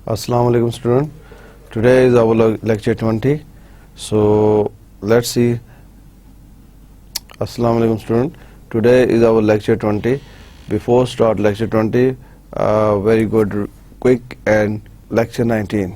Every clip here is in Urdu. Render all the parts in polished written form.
Assalamu alaikum student. Today is our lecture 20. So let's see. Assalamu alaikum student. Today is our lecture 20. Before start lecture 20, very good quick and lecture 19.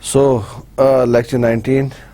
So lecture 19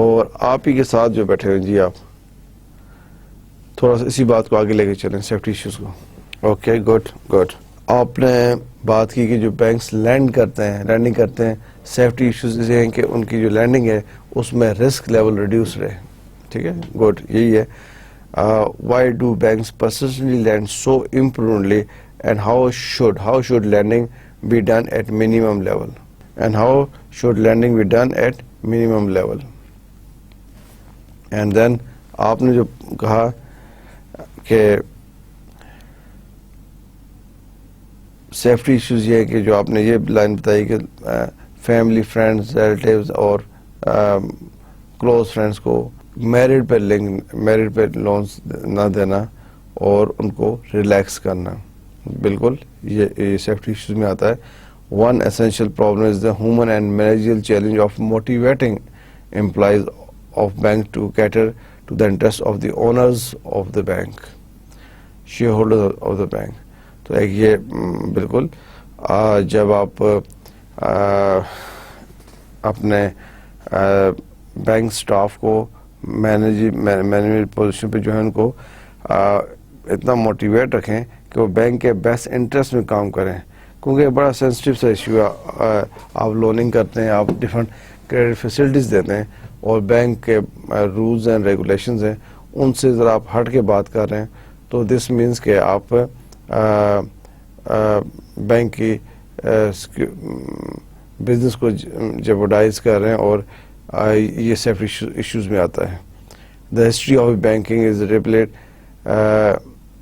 اور آپ ہی کے ساتھ جو بیٹھے ہوئے جی، آپ تھوڑا سا اسی بات کو آگے لے کے چلیں، سیفٹی ایشوز کو. Okay, good good. آپ نے بات کی کہ جو بینکس لینڈنگ کرتے ہیں سیفٹی ایشوز یہ ہیں کہ ان کی جو لینڈنگ ہے اس میں رسک لیول ریڈیوس رہے. ٹھیک ہے، گڈ. یہی ہے. Why do banks persistently lend so imprudently and how should lending be done at minimum level and then آپ نے جو کہا کہ سیفٹی ایشوز یہ ہے کہ جو آپ نے یہ لائن بتائی کہ فیملی، فرینڈز، ریلیٹیوز اور کلوز فرینڈز کو میرڈ پہ لونز نہ دینا اور ان کو ریلیکس کرنا. بالکل یہ سیفٹی ایشوز میں آتا ہے. One essential problem is the human and managerial challenge of motivating employees of bank to cater to the interests of the owners of the bank, shareholders of the bank. تو ایک یہ بالکل جب آپ اپنے بینک سٹاف کو مینجمنٹ پوزیشن پہ جو ہے ان کو اتنا موٹیویٹ رکھیں کہ وہ بینک کے بیسٹ انٹرسٹ میں کام کریں، کیونکہ بڑا سینسٹیو سا ایشو ہے. آپ لوننگ کرتے ہیں، آپ ڈفرینٹ کریڈٹ فیسلٹیز دیتے ہیں اور بینک کے رولز اینڈ ریگولیشنز ہیں ان سے ذرا آپ ہٹ کے بات کر رہے ہیں تو دس مینس کہ آپ بینک کی بزنس کو جیپوڈائز کر رہے ہیں اور یہ سیفٹی ایشوز میں آتا ہے. The history of banking is replete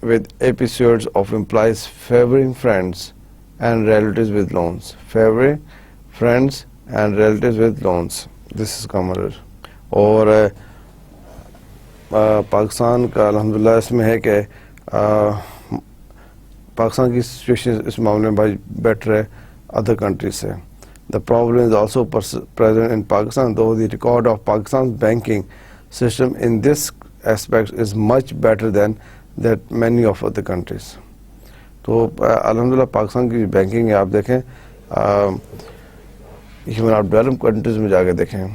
with episodes of employees favoring friends and relatives with loans. Favoring friends and relatives with loans. This is common. اور پاکستان کا الحمدللہ اس میں ہے کہ پاکستان کی سچویشن اس معاملے میں بڑی بیٹر ہے ادر کنٹریز سے. The problem is also present in Pakistan, though the record of Pakistan's banking system in this aspect is much better than that many of other countries. تو الحمدللہ پاکستان کی بینکنگ ہے، آپ دیکھیں ایون آپ ڈیولپ کنٹریز میں جا کے دیکھیں،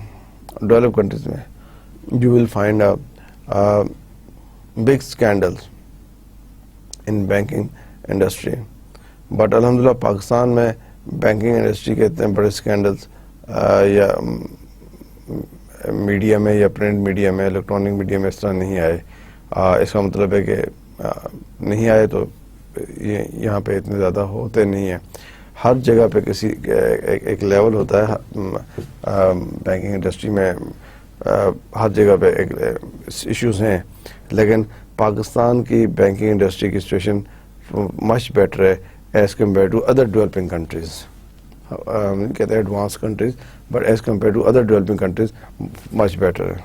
ڈیولپ کنٹریز میں you will find big scandals in banking industry. But الحمدللہ پاکستان میں بینکنگ انڈسٹری کے اتنے بڑے اسکینڈلز یا میڈیا میں یا پرنٹ میڈیا میں، الیکٹرانک میڈیا میں اس طرح نہیں آئے. اس کا مطلب ہے کہ نہیں آئے تو یہاں پہ اتنے زیادہ ہوتے نہیں ہیں. ہر جگہ پہ کسی ایک لیول ہوتا ہے بینکنگ انڈسٹری میں، ہر جگہ پہ ایک ایشوز ہیں، لیکن پاکستان کی بینکنگ انڈسٹری کی سچویشن مچ بیٹر ہے as compare to other developing countries. کہتے ہیں advance countries, but as compare to other developing countries much better ہے.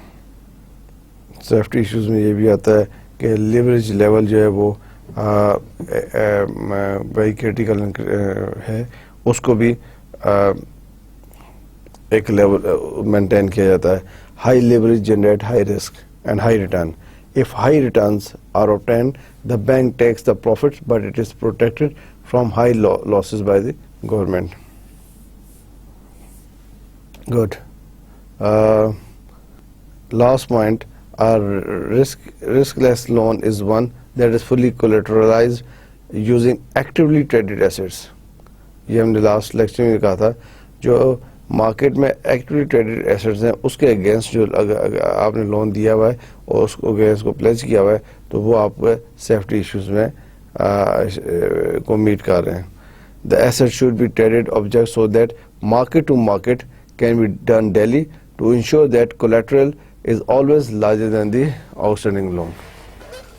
سیفٹی ایشوز میں یہ بھی آتا ہے کہ لیوریج لیول جو ہے وہ ویری کریٹیکل ہے، اس کو بھی ایک لیول مینٹین کیا جاتا ہے. High leverage generate high risk and high return. If high returns are obtained, the bank takes the profits, but it is protected from high losses by the government. Good. Last point, a riskless loan is one that is fully collateralized using actively traded assets. یہ ہم نے لاسٹ لیکچر میں کہا تھا، جو مارکیٹ میں ایکٹیولی ٹریڈڈ ایسٹس ہیں اس کے اگینسٹ جو آپ نے لون دیا ہوا ہے اور اس کو اگینسٹ کو پلیج کیا ہوا ہے تو وہ آپ کو سیفٹی ایشوز میں کو میٹ کر رہے ہیں. The asset should be traded object so that market to market can be done daily to ensure that collateral is always larger than the outstanding loan.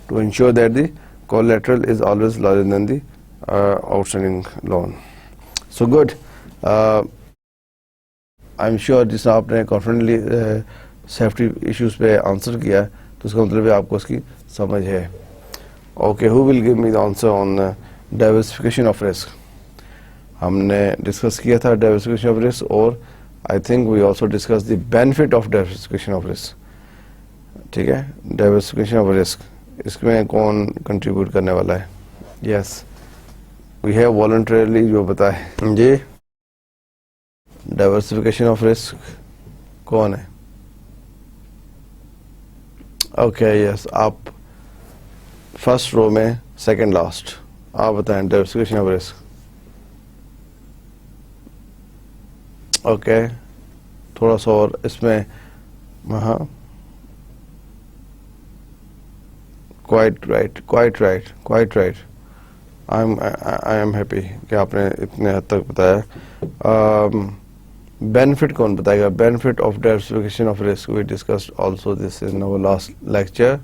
To ensure that the collateral is always larger than the outstanding loan. So good. I am sure جس آپ نے کانفیڈنٹلی سیفٹی ایشوز پہ آنسر کیا ہے تو اس کا مطلب ہے آپ کو اس کی سمجھ ہے. Okay, who will give me the answer on diversification of risk. ہم نے ڈسکس کیا تھا ڈائیورسفیکیشن آف رسک اور I think we also discuss the benefit of diversification of risk. ٹھیک ہے، ڈائیورسفیکیشن آف رسک اس میں کون کنٹریبیوٹ کرنے والا ہے؟ یس وی ہیو والنٹریلی جو بتائے جی. ڈائیورسفیکیشن آف رسک کون ہے؟ اوکے یس آپ فرسٹ رو میں سیکنڈ لاسٹ آپ بتائیں ڈائورسفیکیشن آف رسک. اوکے تھوڑا سا اور اس میں ہاں quite right I am happy کہ آپ نے اتنے حد تک بتایا. بینیفٹ کون بتائے گا؟ Benefit of diversification of risk we discussed also this in our last lecture.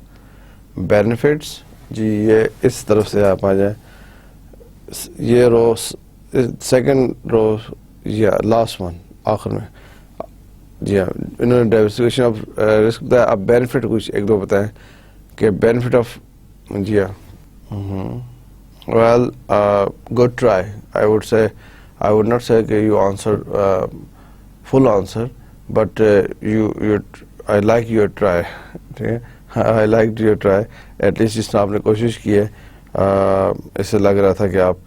Benefits جی یہ اس طرف سے آپ آ جائیں, یہ رو سیکنڈ رو یا لاسٹ ون آخر میں. جی ہاں انہوں نے ڈائورسفیکیشن آف رسک بتایا. اب بینیفٹ کچھ ایک دو بتائیں کہ بینیفٹ آف. جی ہاں well good try. I would not say کہ you answer full answer but I like your try. I liked your try. At least جس نے آپ نے کوشش کی ہے اس سے لگ رہا تھا کہ آپ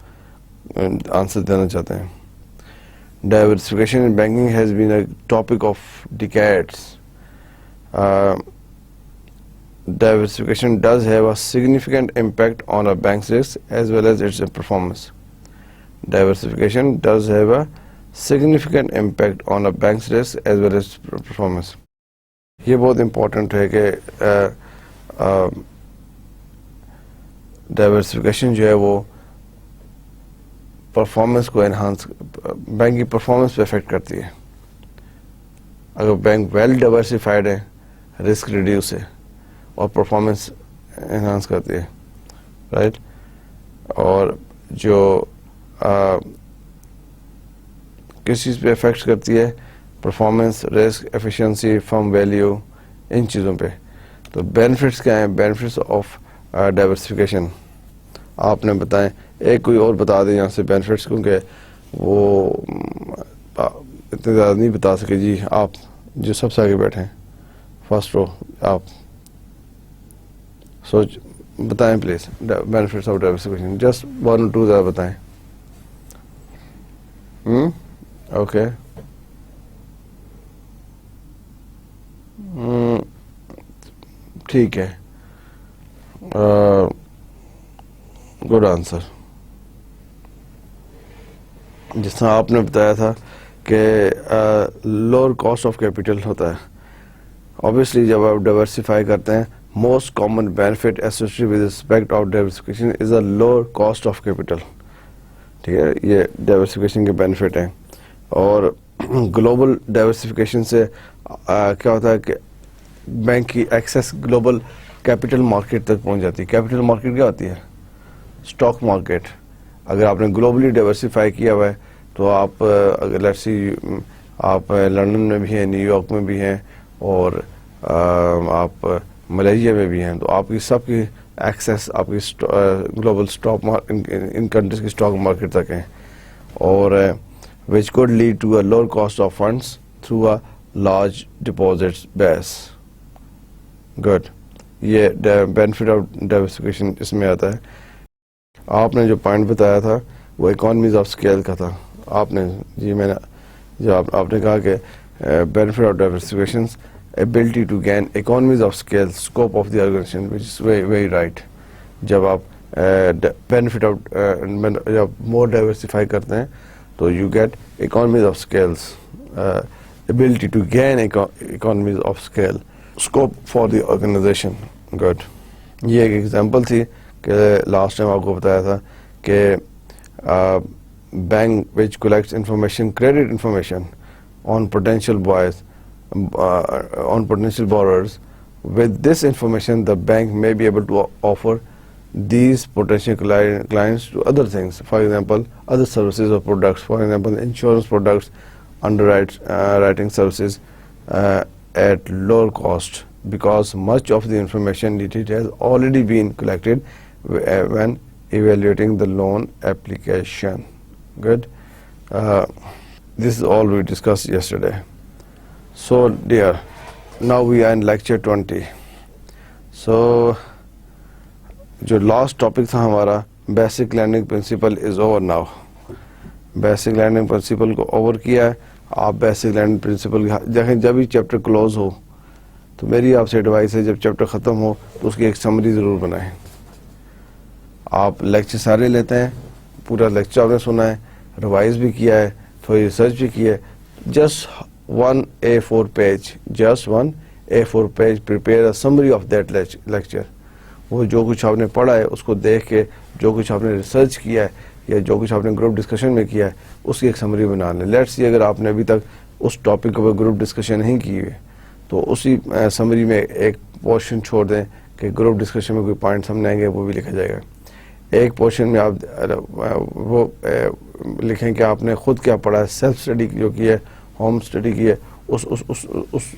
آنسر دینا چاہتے ہیں. Diversification in banking has been a topic of decades. Diversification does have a significant impact on a bank's risk as well as its performance. Diversification does have a significant impact on a bank's risk as well as performance. یہ بہت امپورٹنٹ ہے کہ ڈائورسفیکیشن جو ہے وہ پرفارمنس کو انہانس, بینک کی پرفارمنس پہ افیکٹ کرتی ہے. اگر بینک ویل ڈائورسفائڈ ہے رسک ریڈیوس ہے اور پرفارمنس انہانس کرتی ہے رائٹ. اور جو کس چیز پہ افیکٹ کرتی ہے؟ پرفارمنس, رسک, ایفیشنسی, فرم ویلیو, ان چیزوں پہ. تو بینیفٹس کیا ہیں؟ بینیفٹس آف ڈائورسفیکیشن آپ نے بتائیں. ایک کوئی اور بتا دیں یہاں سے بینیفٹس, کیونکہ وہ اتنے زیادہ نہیں بتا سکے. جی آپ جو سب سے آگے بیٹھے ہیں فرسٹ رو آپ سوچ بتائیں please benefits of diversification. Just 1 or 2 زیادہ بتائیں. اوکے ٹھیک ہے گڈ آنسر. جس طرح آپ نے بتایا تھا کہ لوور کاسٹ آف کیپیٹل ہوتا ہے. obviously جب آپ ڈائورسفائی کرتے ہیں most common benefit associated with respect of diversification is a lower cost of capital. ٹھیک ہے یہ ڈائورسفیکیشن کے بینیفٹ ہیں. اور گلوبل ڈائورسفیکیشن سے کیا ہوتا ہے کہ بینک کی ایکسیس گلوبل کیپٹل مارکیٹ تک پہنچ جاتی ہے. کیپٹل مارکیٹ کیا ہوتی ہے؟ Stock market. اگر آپ نے گلوبلی ڈائورسفائی کیا ہوا ہے تو آپ اگر لیٹس سی آپ لندن میں بھی ہیں, نیو یارک میں بھی ہیں, اور آپ ملیشیا میں بھی ہیں, تو آپ کی سب کی ایکسیس آپ کی گلوبل اسٹاک ان کنٹریز کی اسٹاک مارکیٹ تک ہیں. اور which could lead to a lower cost of funds through a large deposits base. Good. یہ benefit of diversification اس میں آتا ہے. آپ نے جو پوائنٹ بتایا تھا وہ economies of scale کا تھا. آپ نے جی میں نے جب آپ نے کہا کہ benefit of diversification ability to gain economies of scale scope of the organization, which is very very right. جب آپ benefit of جب more diversify کرتے ہیں تو you get economies of scales, ability to gain economies of scale, scope for the organization. Good. یہ ایک ایگزامپل تھی کہ لاسٹ ٹائم آپ کو بتایا تھا کہ bank which collects information, credit information on potential buyers, on potential borrowers. With this information, the bank may be able to offer these potential clients to other things, for example other services or products, for example insurance products, underwriting services at lower cost, because much of the information needed has already been collected when evaluating the loan application. Good. This is all we discussed yesterday. So dear, now we are in lecture 20. So جو لاسٹ ٹاپک تھا ہمارا basic lending principle is over now. Basic lending principle کو اوور کیا ہے. آپ بیسک لینڈنگ پرنسپل دیکھیں جب ہی چیپٹر کلوز ہو تو میری آپ سے ایڈوائس ہے جب چیپٹر ختم ہو تو اس کی ایک سمری ضرور بنائیں. آپ لیکچر سارے لیتے ہیں, پورا لیکچر آپ نے سنا ہے, ریوائز بھی کیا ہے, تھوڑی ریسرچ بھی کی ہے, just one A4 page, just one A4 page prepare summary of that lecture. وہ جو کچھ آپ نے پڑھا ہے اس کو دیکھ کے, جو کچھ آپ نے ریسرچ کیا ہے یا جو کچھ آپ نے گروپ ڈسکشن میں کیا ہے اس کی ایک سمری بنا لیں. لیٹس سی اگر آپ نے ابھی تک اس ٹاپک پر گروپ ڈسکشن نہیں کی ہے تو اسی سمری میں ایک پورشن چھوڑ دیں کہ گروپ ڈسکشن میں کوئی پوائنٹ سامنے آئیں گے وہ بھی لکھا جائے گا. ایک پورشن میں آپ وہ لکھیں کہ آپ نے خود کیا پڑھا ہے, سیلف اسٹڈی جو کی ہے, ہوم اسٹڈی کی ہے,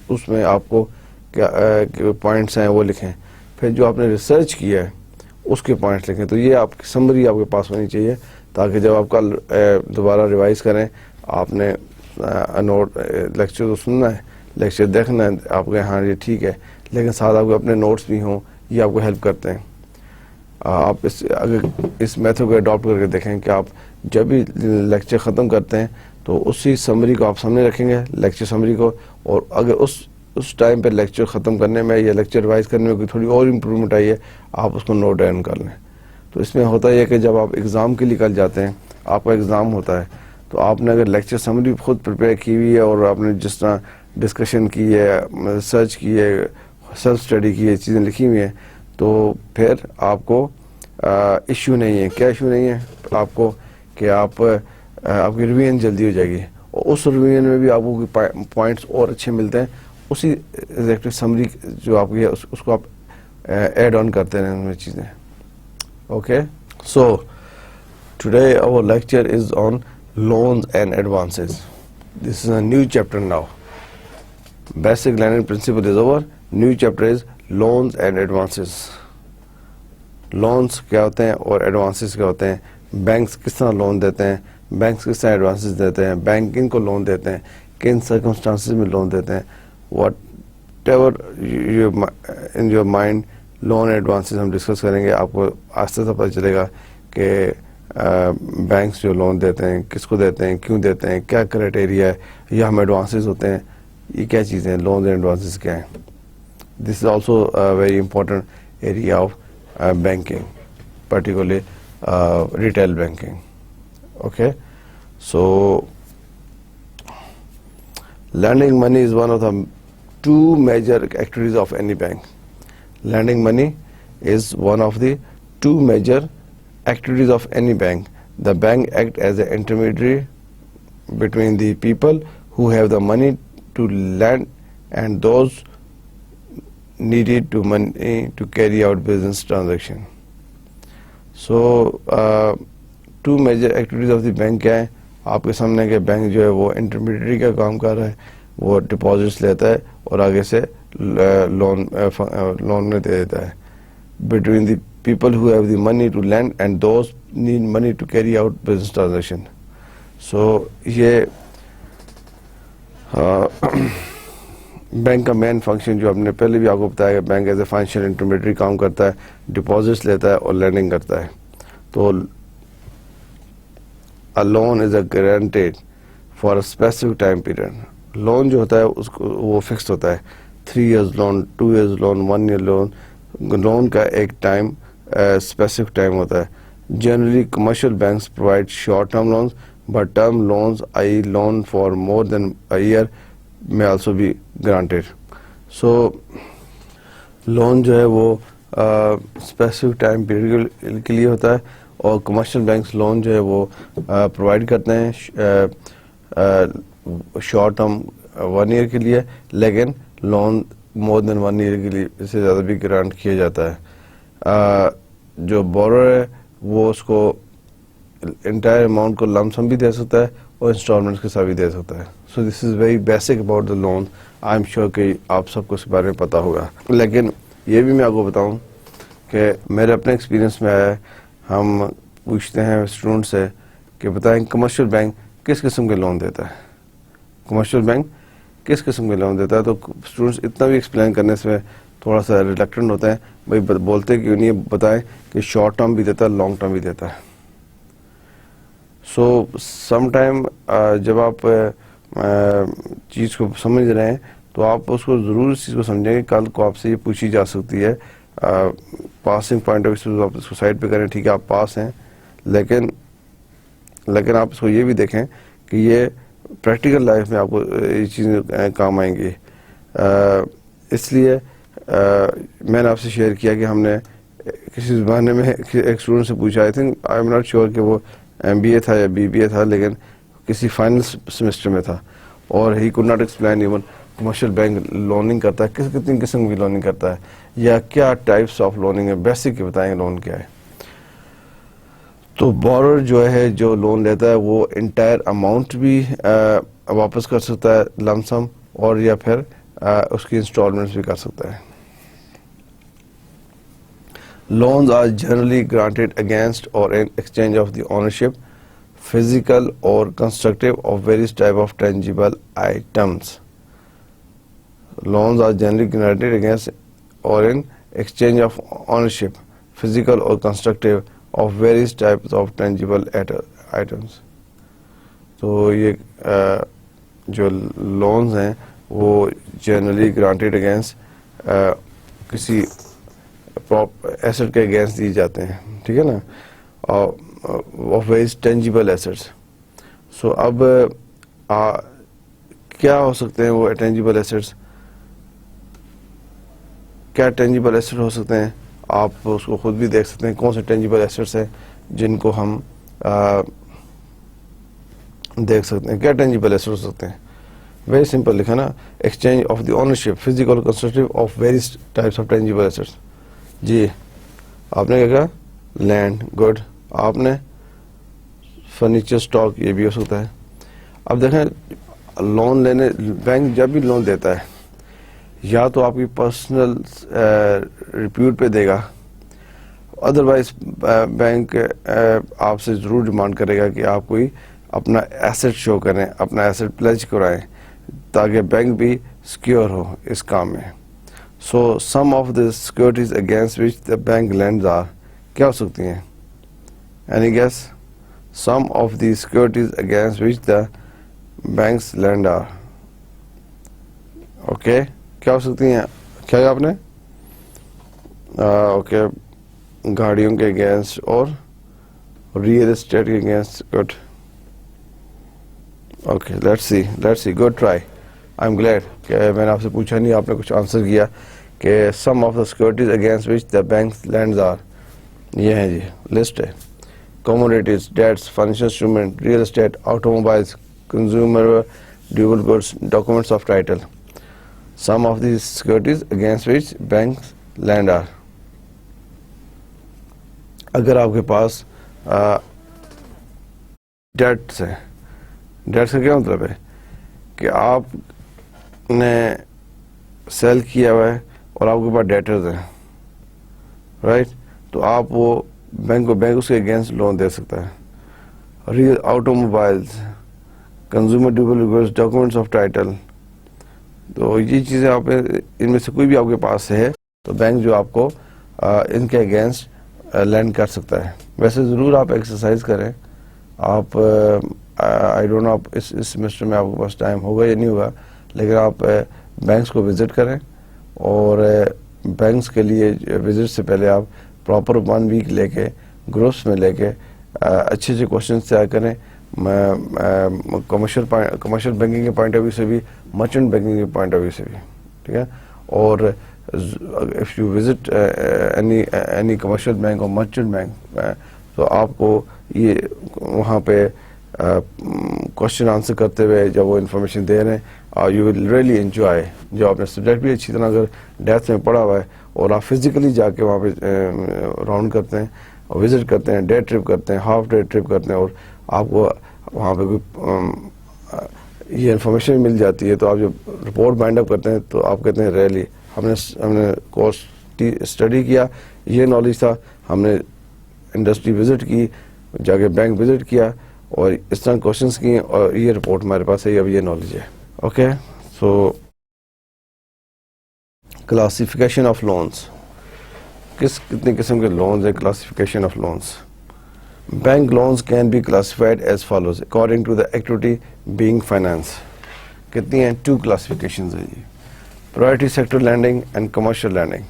اس میں آپ کو کیا پوائنٹس ہیں وہ لکھیں. پھر جو آپ نے ریسرچ کیا ہے اس کے پوائنٹس لکھیں. تو یہ آپ کی سمری آپ کے پاس ہونی چاہیے تاکہ جب آپ کل دوبارہ ریوائز کریں, آپ نے نوٹ لیکچر تو سننا ہے, لیکچر دیکھنا ہے, آپ کے ہاں یہ ٹھیک ہے, لیکن ساتھ آپ کے اپنے نوٹس بھی ہوں, یہ آپ کو ہیلپ کرتے ہیں. آپ اگر اس میتھڈ کو اڈاپٹ کر کے دیکھیں کہ آپ جب بھی لیکچر ختم کرتے ہیں تو اسی سمری کو آپ سامنے رکھیں گے, لیکچر سمری کو, اور اگر اس ٹائم پہ لیکچر ختم کرنے میں یا لیکچر ریوائز کرنے میں کوئی تھوڑی اور امپرومنٹ آئی ہے آپ اس کو نوٹ ڈاؤن کر لیں. تو اس میں ہوتا ہے کہ جب آپ ایگزام کے لیے کل جاتے ہیں, آپ کا ایگزام ہوتا ہے, تو آپ نے اگر لیکچر سمری خود پریپیئر کی ہوئی ہے اور آپ نے جس طرح ڈسکشن کی ہے, ریسرچ کی ہے, سیلف اسٹڈی کی ہے, چیزیں لکھی ہوئی ہیں, تو پھر آپ کو ایشو نہیں ہے. کیا ایشو نہیں ہے آپ کو کہ آپ کی ریویژن جلدی ہو جائے گی, اور اس ریویژن میں بھی آپ کو پوائنٹس اور اچھے ملتے ہیں. اسی ایگزیکٹ سمری جو آپ کی ہے اس کو آپ ایڈ آن کرتے ہیں ان میں چیزیں. Okay, so today our lecture is on loans and advances. This is a new chapter now. Basic lending principle is over. New chapter is loans and advances. Loans کیا ہوتے ہیں اور ایڈوانسز کیا ہوتے ہیں, بینکس کس طرح لون دیتے ہیں, بینکس کس طرح ایڈوانسز دیتے ہیں, بینکنگ کو لون دیتے ہیں, کن سرکمسٹانسز میں لون دیتے ہیں, what ever in your mind loan advances ہم ڈسکس کریں گے. آپ کو آہستہ آہستہ پتہ چلے گا کہ بینکس جو لون دیتے ہیں کس کو دیتے ہیں, کیوں دیتے ہیں, کیا کرائٹیریا ہے, یا ہم ایڈوانسز ہوتے ہیں, یہ کیا چیزیں ہیں, لون اینڈ ایڈوانسز کیا ہیں. This is also very important area of banking, particularly retail banking. Okay, so lending money is one of the two major activities of any bank. Lending money is one of the two major activities of any bank. The bank act as an intermediary between the people who have the money to lend and those needed to money to carry out business transaction. So two major activities of the bank کیا ہے آپ کے سامنے, کہ بینک جو ہے وہ انٹرمیڈیٹری کا کام کر رہا ہے, وہ ڈپازٹس لیتا ہے اور آگے سے لون میں دے دیتا ہے. Between the people who have the money to lend and those need money to carry out business transaction. So یہ بینک کا مین فنکشن جو ہم نے پہلے بھی آپ کو بتایا کہ bank as a financial intermediary کام کرتا ہے, ڈپازٹس لیتا ہے اور لینڈنگ کرتا ہے. تو a loan is a guaranteed for a specific time period. Loan جو ہوتا ہے اس کو وہ فکسڈ ہوتا ہے, 3 years loan, 2 years loan, 1 year loan. Loan کا ایک ٹائم اسپیسیفک ٹائم ہوتا ہے. Generally commercial banks provide short term loans but term loans i.e. loan for more than a year may also be granted. So loan جو ہے وہ اسپیسیفک ٹائم پیریڈ کے لیے ہوتا ہے, اور کمرشل بینکس لون جو ہے وہ پرووائڈ کرتے ہیں شارٹ ٹرم 1 year کے لیے, لیکن لون مور دین 1 year کے لیے اس سے زیادہ بھی گرانٹ کیا جاتا ہے. جو بورر ہے وہ اس کو انٹائر اماؤنٹ کو لم سم بھی دے سکتا ہے اور انسٹالمنٹس کے ساتھ بھی دے سکتا ہے. So this is very basic about the loan. I am sure کہ آپ سب کو اس کے بارے میں پتہ ہوگا. لیکن یہ بھی میں آپ کو بتاؤں کہ میرے اپنے ایکسپیرینس میں آیا ہے, ہم پوچھتے ہیں اسٹوڈنٹ سے کہ بتائیں کمرشل بینک کس قسم کے لون دیتا ہے, کمرشل بینک کس قسم کے لون دیتا ہے. تو اسٹوڈنٹس اتنا بھی ایکسپلین کرنے سے تھوڑا سا ریلیکٹنٹ ہوتے ہیں, بھائی بولتے کہ انہیں بتائیں کہ شارٹ ٹرم بھی دیتا ہے, لانگ ٹرم بھی دیتا ہے. سو سم ٹائم جب آپ چیز کو سمجھ رہے ہیں تو آپ اس کو ضرور اس چیز کو سمجھیں کہ کل کو آپ سے یہ پوچھی جا سکتی ہے. پاسنگ پوائنٹ آف ویو سے آپ اس کو سائڈ پہ کریں, ٹھیک ہے آپ پاس ہیں, لیکن آپ اس کو یہ بھی دیکھیں کہ یہ پریکٹیکل لائف میں آپ کو یہ چیزیں کام آئیں گی. اس لیے میں نے آپ سے شیئر کیا کہ ہم نے کسی زمانے میں ایک اسٹوڈنٹ سے پوچھا, I think I am not sure کہ وہ MBA تھا یا BBA تھا, لیکن کسی فائنل سیمسٹر میں تھا, اور he could not explain even commercial bank loaning کرتا ہے, کتنی قسم کی لوننگ کرتا ہے, یا کیا ٹائپس آف لوننگ ہے, بیسک بتائیں لون کیا ہے. تو بورر جو ہے جو لون لیتا ہے وہ انٹائر اماؤنٹ بھی واپس کر سکتا ہے لم سم, اور یا پھر اس کی انسٹالمنٹس بھی کر سکتا ہے. Loans are generally granted against or in exchange of the ownership, physical or constructive, of various type of tangible items. Loans are generally granted against or in exchange of ownership, physical or constructive, of various types of tangible items. تو یہ جو لونز ہیں وہ جنرلی گرانٹیڈ اگینسٹ کسی ایسٹ کے اگینسٹ دی جاتے ہیں, ٹھیک ہے نا, آف ویریس ٹینجیبل ایسٹس. سو اب کیا ہو سکتے ہیں وہ ٹینجیبل ایسٹس, کیا ٹینجیبل ایسٹ ہو سکتے ہیں, آپ اس کو خود بھی دیکھ سکتے ہیں کون سے ٹینجیبل ایسٹس ہیں جن کو ہم دیکھ سکتے ہیں. کیا ٹینجیبل ایسٹ ہو سکتے ہیں, ویری سمپل لکھا نا, exchange of the ownership physical constructive of various types of tangible assets. جی آپ نے کیا کہا, لینڈ, گڈ, آپ نے فرنیچر اسٹاک, یہ بھی ہو سکتا ہے. اب دیکھیں لون لینے, بینک جب بھی لون دیتا ہے یا تو آپ کی پرسنل ریپیوٹ پہ دے گا, ادروائز بینک آپ سے ضرور ڈیمانڈ کرے گا کہ آپ کوئی اپنا ایسٹ شو کریں, اپنا ایسٹ پلیج کرائیں, تاکہ بینک بھی سیکیور ہو اس کام میں. So some of the securities against which the bank lends are, کیا ہو سکتی ہیں, any guess? Some of the securities against which the banks lend are, okay, کیا ہو سکتی ہیں, کیا کہا آپ نے, اوکے, گاڑیوں کے اگینسٹ اور ریئل اسٹیٹ کے against. Good, okay, let's see, good try. I am glad کہ میں نے آپ سے پوچھا نہیں, آپ نے کچھ آنسر کیا کہ some of the securities against which the banks lends are, یہ ہیں جی, لسٹ ہے. Commodities, debts, financial instrument, real estate, automobiles, consumer durable goods, documents of title. Some of the securities against which banks lend are. اگر آپ کے پاس ڈیٹس ہیں, ڈیٹس کا کیا مطلب ہے کہ آپ نے سیل کیا ہوا ہے اور آپ کے پاس ڈیٹرز ہیں, رائٹ, تو آپ وہ بینک اس کے اگینسٹ لون دے سکتا ہے. Real auto mobiles, consumer durable goods, documents of title. تو یہ چیزیں آپ ان میں سے کوئی بھی آپ کے پاس ہے تو بینک جو آپ کو ان کے اگینسٹ لینڈ کر سکتا ہے. ویسے ضرور آپ ایکسرسائز کریں. آپ آئی ڈونٹ نو آپ اس سیمسٹر میں آپ کے پاس ٹائم ہوگا یا نہیں ہوگا, لیکن آپ بینکس کو وزٹ کریں, اور بینکس کے لیے وزٹ سے پہلے آپ پراپر 1 ویک لے کے گروپس میں لے کے اچھے کوشچنس تیار کریں, کمرشل بینکنگ کے پوائنٹ آف ویو سے بھی, مرچنٹ بینکنگ کے پوائنٹ آف ویو سے بھی, ٹھیک ہے. اور if you visit any commercial bank اور مرچنٹ بینک, تو آپ کو یہ وہاں پہ کوشچن آنسر کرتے ہوئے جب وہ انفارمیشن دے رہے ہیں, یو ول ریئلی انجوائے. جو آپ نے سبجیکٹ بھی اچھی طرح اگر ڈیپتھ میں پڑھا ہوا ہے اور آپ فزیکلی جا کے وہاں پہ راؤنڈ کرتے ہیں, وزٹ کرتے ہیں, ڈے ٹرپ کرتے ہیں, ہاف ڈے ٹرپ کرتے ہیں, اور آپ کو وہاں پہ کوئی یہ انفارمیشن مل جاتی ہے, تو آپ جب رپورٹ بائنڈ اپ کرتے ہیں تو آپ کہتے ہیں ریئلی ہم نے کورس اسٹڈی کیا, یہ نالج تھا, ہم نے انڈسٹری وزٹ کی, جا کے بینک وزٹ کیا, اور اس طرح کوشچنس کیے, اور یہ رپورٹ ہمارے پاس ہے, اب یہ نالج ہے. Okay, so classification of loans, کتنے قسم کے لونز ہیں, classification of loans. Bank loans can be classified as follows according to the activity being finance. کتنی ہیں, 2 کلاسیفیکیشنز ہیں جی. priority sector lending and commercial lending.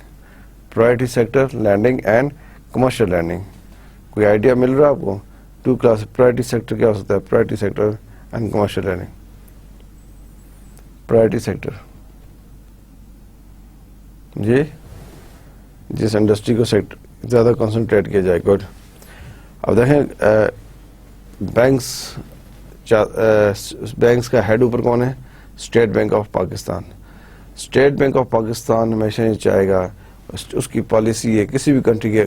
Priority sector lending and commercial lending. کوئی آئیڈیا مل رہا ہے آپ کو؟ 2 کلاس priority sector کیا ہو سکتا ہے؟ priority sector and commercial lending. priority sector جی جس انڈسٹری کو سیکٹر زیادہ کنسنٹریٹ کیا جائے. گڈ. اب دیکھیں بینکس کا ہیڈ اوپر کون ہے؟ State bank of Pakistan. State bank of Pakistan ہمیشہ یہ چاہے گا، اس کی پالیسی ہے کسی بھی کنٹری کے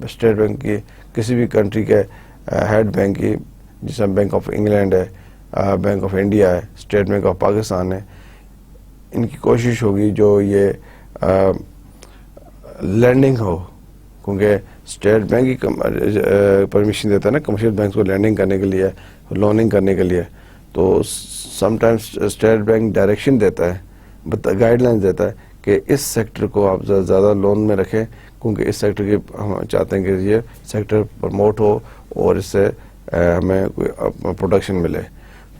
اسٹیٹ بینک کی، کسی بھی کنٹری کے ہیڈ بینک کی، جیسا بینک آف انگلینڈ ہے، بینک آف انڈیا ہے، اسٹیٹ بینک آف پاکستان ہے، ان کی کوشش ہوگی جو یہ لینڈنگ ہو، کیونکہ اسٹیٹ بینک ہی پرمیشن دیتا ہے نا کمرشل بینکس کو لینڈنگ کرنے کے لیے، لوننگ کرنے کے لیے. تو some times state bank direction دیتا ہے، گائیڈ لائنس دیتا ہے کہ اس سیکٹر کو آپ زیادہ لون میں رکھیں، کیونکہ اس سیکٹر کی ہم چاہتے ہیں کہ یہ سیکٹر پروموٹ ہو اور اس سے ہمیں کوئی پروڈکشن ملے.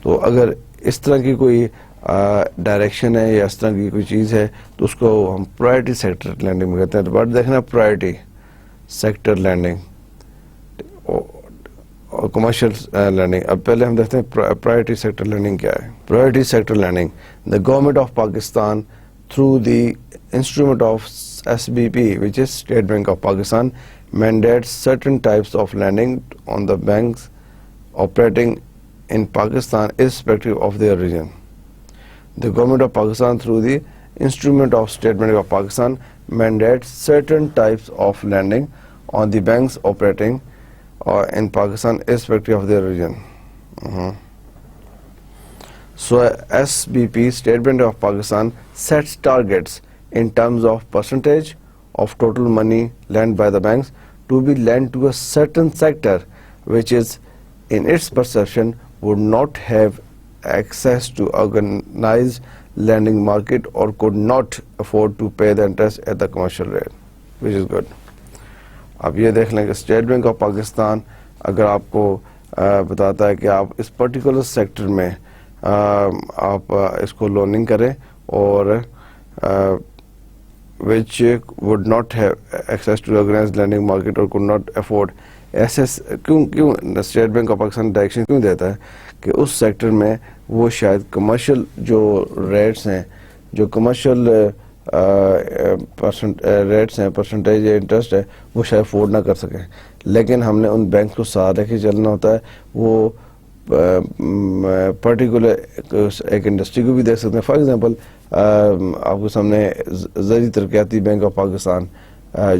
تو اگر اس طرح کی کوئی ڈائریکشن ہے یا اس طرح کی کوئی چیز ہے تو اس کو ہم پرائرٹی سیکٹر لینڈنگ میں کہتے ہیں. بٹ دیکھنا پرائرٹی سیکٹر لینڈنگ اور کمرشل لینڈنگ. اب پہلے ہم دیکھتے ہیں پرائرٹی سیکٹر لینڈنگ کیا ہے. Priority sector lending, the government of Pakistan through the instrument of SBP, which is State Bank of Pakistan, mandates certain types of lending on the banks operating in Pakistan irrespective of their region. The government of Pakistan through the instrument of State Bank of Pakistan mandates certain types of lending on the banks operating in Pakistan irrespective of their region. So SBP, State Bank of Pakistan, sets targets in terms of percentage of total money lent by the banks to be lent to a certain sector which is in its perception would not have access to organized lending market or could not afford to pay the interest at the commercial rate, which is good. اب یہ دیکھ لیں کہ اسٹیٹ بینک آف پاکستان اگر آپ کو بتاتا ہے کہ آپ اس پرٹیکولر سیکٹر میں آپ اس کو لوننگ کریں اور which would not have access to organized lending market or could not afford. ایسے کیوں state bank of Pakistan direction کیوں دیتا ہے کہ اس سیکٹر میں وہ شاید کمرشل جو ریٹس ہیں، جو کمرشل ریٹس ہیں، پرسنٹیج انٹرسٹ ہے، وہ شاید افورڈ نہ کر سکیں. لیکن ہم نے ان بینک کو ساتھ رکھ کے چلنا ہوتا ہے. وہ پرٹیکولر ایک انڈسٹری کو بھی دیکھ سکتے ہیں. فار ایگزامپل آپ کے سامنے زرعی ترقیاتی بینک آف پاکستان،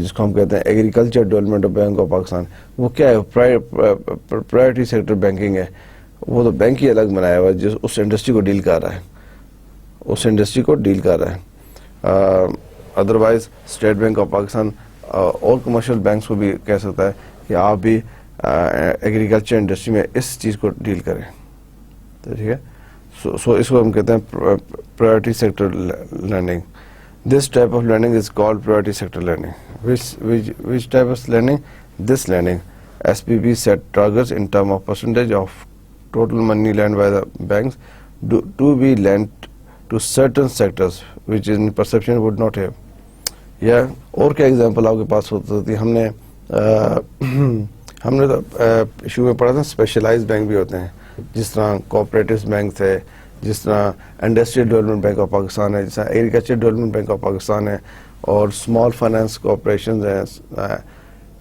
جس کو ہم کہتے ہیں agriculture development bank of Pakistan, وہ کیا ہے؟ پرائرٹی سیکٹر بینکنگ ہے. وہ تو بینک ہی الگ بنایا ہوا ہے جس اس انڈسٹری کو ڈیل کر رہا ہے، اس انڈسٹری کو ڈیل کر رہا ہے. Otherwise state bank of Pakistan اور کمرشل بینکس کو بھی کہہ سکتا ہے کہ آپ بھی ایگریکلچر انڈسٹری میں اس چیز کو ڈیل کریں. ٹھیک ہے. سو اس کو ہم کہتے ہیں priority sector lending. This type of lending is called priority sector lending. Which type of lending? This lending. SPB set targets in terms of percentage of total money lent by the banks to be lent to certain sectors which in perception would not have. Yeah. اور کیا ایگزامپل آپ کے پاس ہوتی ہے؟ ہم نے تو شروع میں پڑھا تھا اسپیشلائز بینک بھی ہوتے ہیں، جس طرح کوآپریٹو بینک تھے، جس طرح industrial development bank of Pakistan ہے، جس طرح agriculture development bank of Pakistan ہے، اور اسمال فائنانس کارپوریشنز ہیں.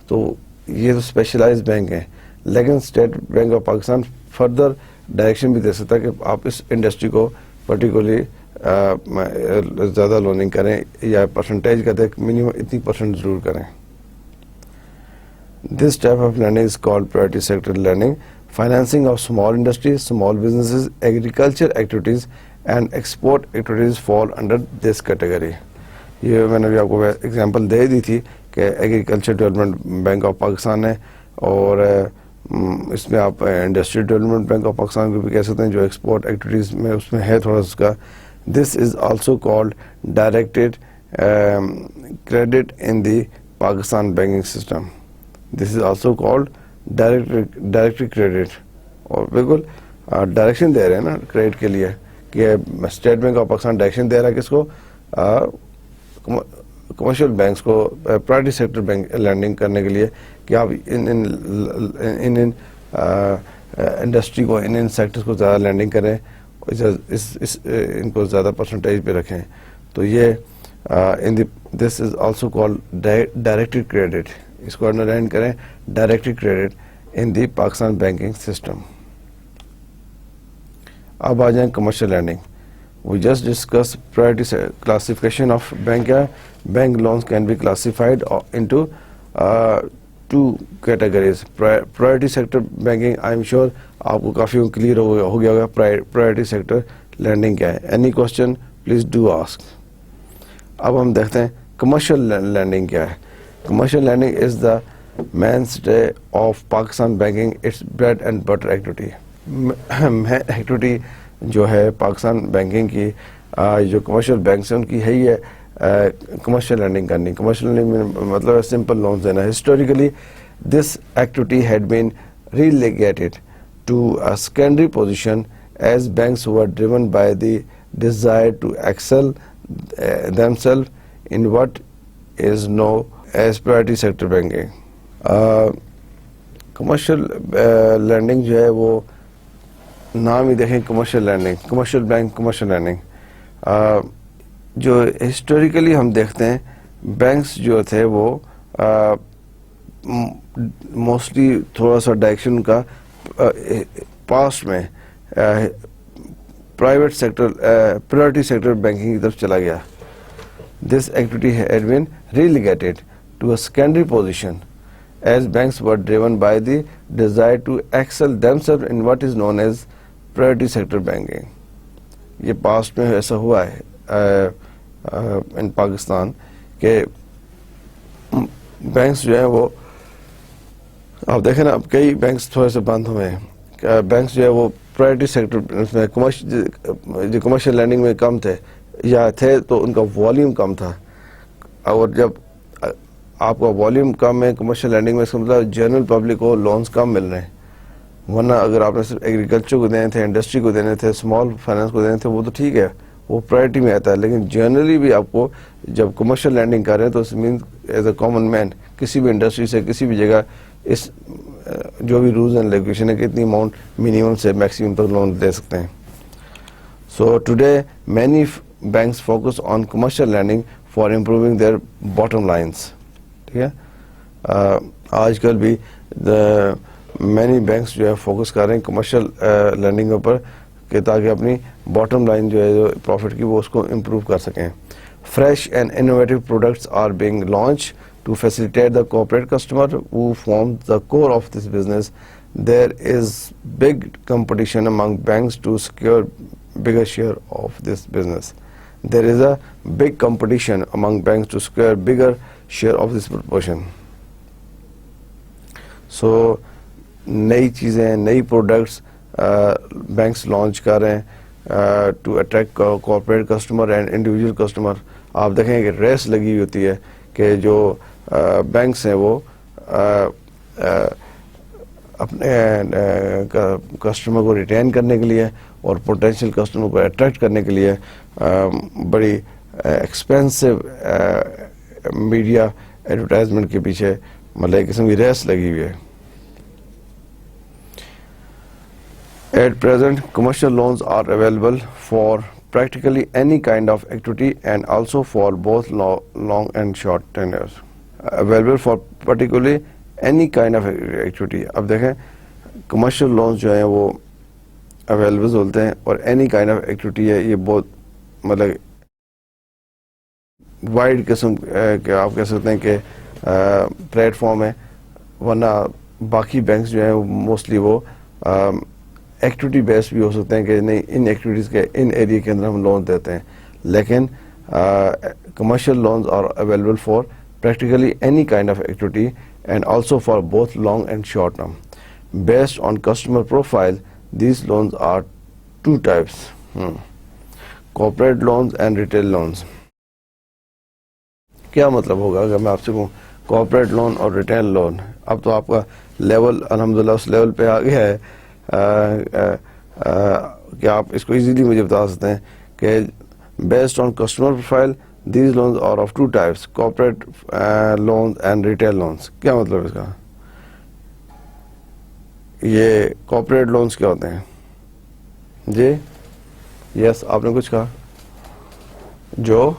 تو یہ تو اسپیشلائز بینک ہیں. لیکن state bank of Pakistan further direction بھی دے سکتا ہے کہ آپ اس انڈسٹری کو پرٹیکولرلی زیادہ لوننگ کریں یا پرسنٹیج کا دیں، منیمم اتنی پرسنٹ ضرور کریں. This type of lending is called priority sector lending. Financing of small industries, small businesses, agriculture activities and export activities fall under this category. یہ میں نے بھی آپ کو ایگزامپل دے دی تھی کہ agriculture development bank of Pakistan ہے، اور اس میں آپ industrial development bank of Pakistan کو بھی کہہ سکتے ہیں جو ایکسپورٹ ایکٹیویٹیز میں اس میں ہے تھوڑا اس کا. This is also called directed credit in the Pakistan banking system. This is also called direct credit. اور بالکل ڈائریکشن دے رہے ہیں نا کریڈٹ کے لیے کہ state bank of Pakistan direction دے رہا ہے کس کو, کمرشل بینکس کو پرائیویٹ سیکٹر بینک لینڈنگ کرنے کے لیے کہ آپ ان انڈسٹری کو, ان سیکٹرز کو زیادہ لینڈنگ کریں, ان کو زیادہ پرسنٹیج پہ رکھیں. تو یہ this is also called directed credit, اس کو انڈرلائن کریں, directed credit in the Pakistan banking system. اب آ جائیں commercial lending. We just discussed priority classification of bank. Bank loans can be classified into two categories. Priority sector banking, I am sure آپ کو کافی کلیئر ہو گیا ہوگا priority sector lending کیا ہے. Any question please do ask. اب ہم دیکھتے ہیں commercial lending کیا ہے. Commercial lending is the mainstay of Pakistan banking. It's bread and butter activity. activity جو ہے پاکستان بینکنگ کی, جو کمرشل بینکس ہیں ان کی ہے ہی ہے کمرشل لینڈنگ کرنی. کمرشل لینڈنگ مطلب سمپل لونز دینا. Historically this activity had been relegated to a secondary position as banks were driven by the desire to excel themselves in what is known as priority sector banking. Commercial lending جو ہے وہ نام ہی دیکھیں, commercial lending, commercial bank, commercial lending. جو ہسٹوریکلی ہم دیکھتے ہیں بینکس جو تھے وہ موسٹلی تھوڑا سا ڈائریکشن کا پاسٹ میں private sector, priority sector banking کی طرف چلا گیا. This activity had been relegated to a secondary position as banks were driven by the desire to excel themselves in what is known as priority sector banking. یہ پاسٹ میں ایسا ہوا ہے ان پاکستان کہ بینکس جو ہیں وہ, آپ دیکھیں نا اب کئی بینکس تھوڑے سے بند ہوئے ہیں. بینکس جو ہے وہ پرائورٹی سیکٹر میں جو کمرشل لینڈنگ میں کم تھے یا تھے تو ان کا والیوم کم تھا. اور جب آپ کا والیوم کم ہے کمرشل لینڈنگ میں, اس کا مطلب جنرل پبلک کو لونز کم مل رہے ہیں. ورنہ اگر آپ نے صرف ایگریکلچر کو دینے تھے, انڈسٹری کو دینے تھے, اسمال فائنانس کو دینے تھے, وہ تو ٹھیک ہے, وہ پرائرٹی میں آتا ہے. لیکن جنرلی بھی آپ کو جب کمرشل لینڈنگ کر رہے ہیں تو اس means as a common man کسی بھی انڈسٹری سے کسی بھی جگہ اس جو بھی رولز اینڈ ریگولیشن ہے کہ اتنی اماؤنٹ منیمم سے میکسیمم تک لون دے سکتے ہیں. So today many banks focus on commercial lending for improving their bottom lines. ٹھیک ہے, آج کل بھی مینی بینکس جو ہے فوکس کر رہے ہیں کمرشل لینڈنگ کے اوپر کہ تاکہ اپنی باٹم لائن جو ہے جو پروفٹ کی وہ اس کو امپروو کر سکیں. Fresh and innovative products are being launch to facilitate the corporate customer who form the core of this business. There is big competition among banks to secure bigger share of this business. There is a big competition among banks to secure bigger share of this proportion. So نئی چیزیں, نئی پروڈکٹس بینکس لانچ کر رہے ہیں to attract corporate customer and individual customer. آپ دیکھیں کہ ریس لگی ہوئی ہوتی ہے کہ جو بینکس ہیں وہ اپنے کسٹمر کو ریٹین کرنے کے لیے اور پوٹینشیل کسٹمر کو اٹریکٹ کرنے کے لیے بڑی ایکسپینسو میڈیا ایڈورٹائزمنٹ کے پیچھے مطلب ایک قسم کی ریس لگی ہوئی ہے. At present, commercial loans are available for practically any kind of activity and also for both long and short tenures. Available for particularly any kind of activity. اب دیکھیں commercial loans جو ہیں وہ available ہوتے ہیں اور any kind of activity ہے, یہ بہت مطلب وائڈ قسم کے آپ کہہ سکتے ہیں کہ پلیٹ فارم ہے. ورنہ باقی بینکس جو ہیں موسٹلی وہ ایکٹیویٹی بیس بھی ہو سکتے ہیں کہ نہیں ان ایکٹیویٹیز کے ان ایریا کے اندر ہم لون دیتے ہیں. لیکن commercial loans are available for practically any kind of activity and also for both long and short term. Based on customer profile these loans are two types, corporate loans and retail loans. کیا مطلب ہوگا اگر میں آپ سے کہوں کارپوریٹ لون اور ریٹیل لون؟ اب تو آپ کا لیول الحمدللہ اس لیول پہ آ گیا ہے کہ آپ اس کو ایزیلی مجھے بتا سکتے ہیں کہ based on customer profile these loans are of two types, corporate loans and retail loans. کیا مطلب ہے اس کا؟ یہ کارپوریٹ لونز کیا ہوتے ہیں جی؟ یس, آپ نے کچھ کہا. جو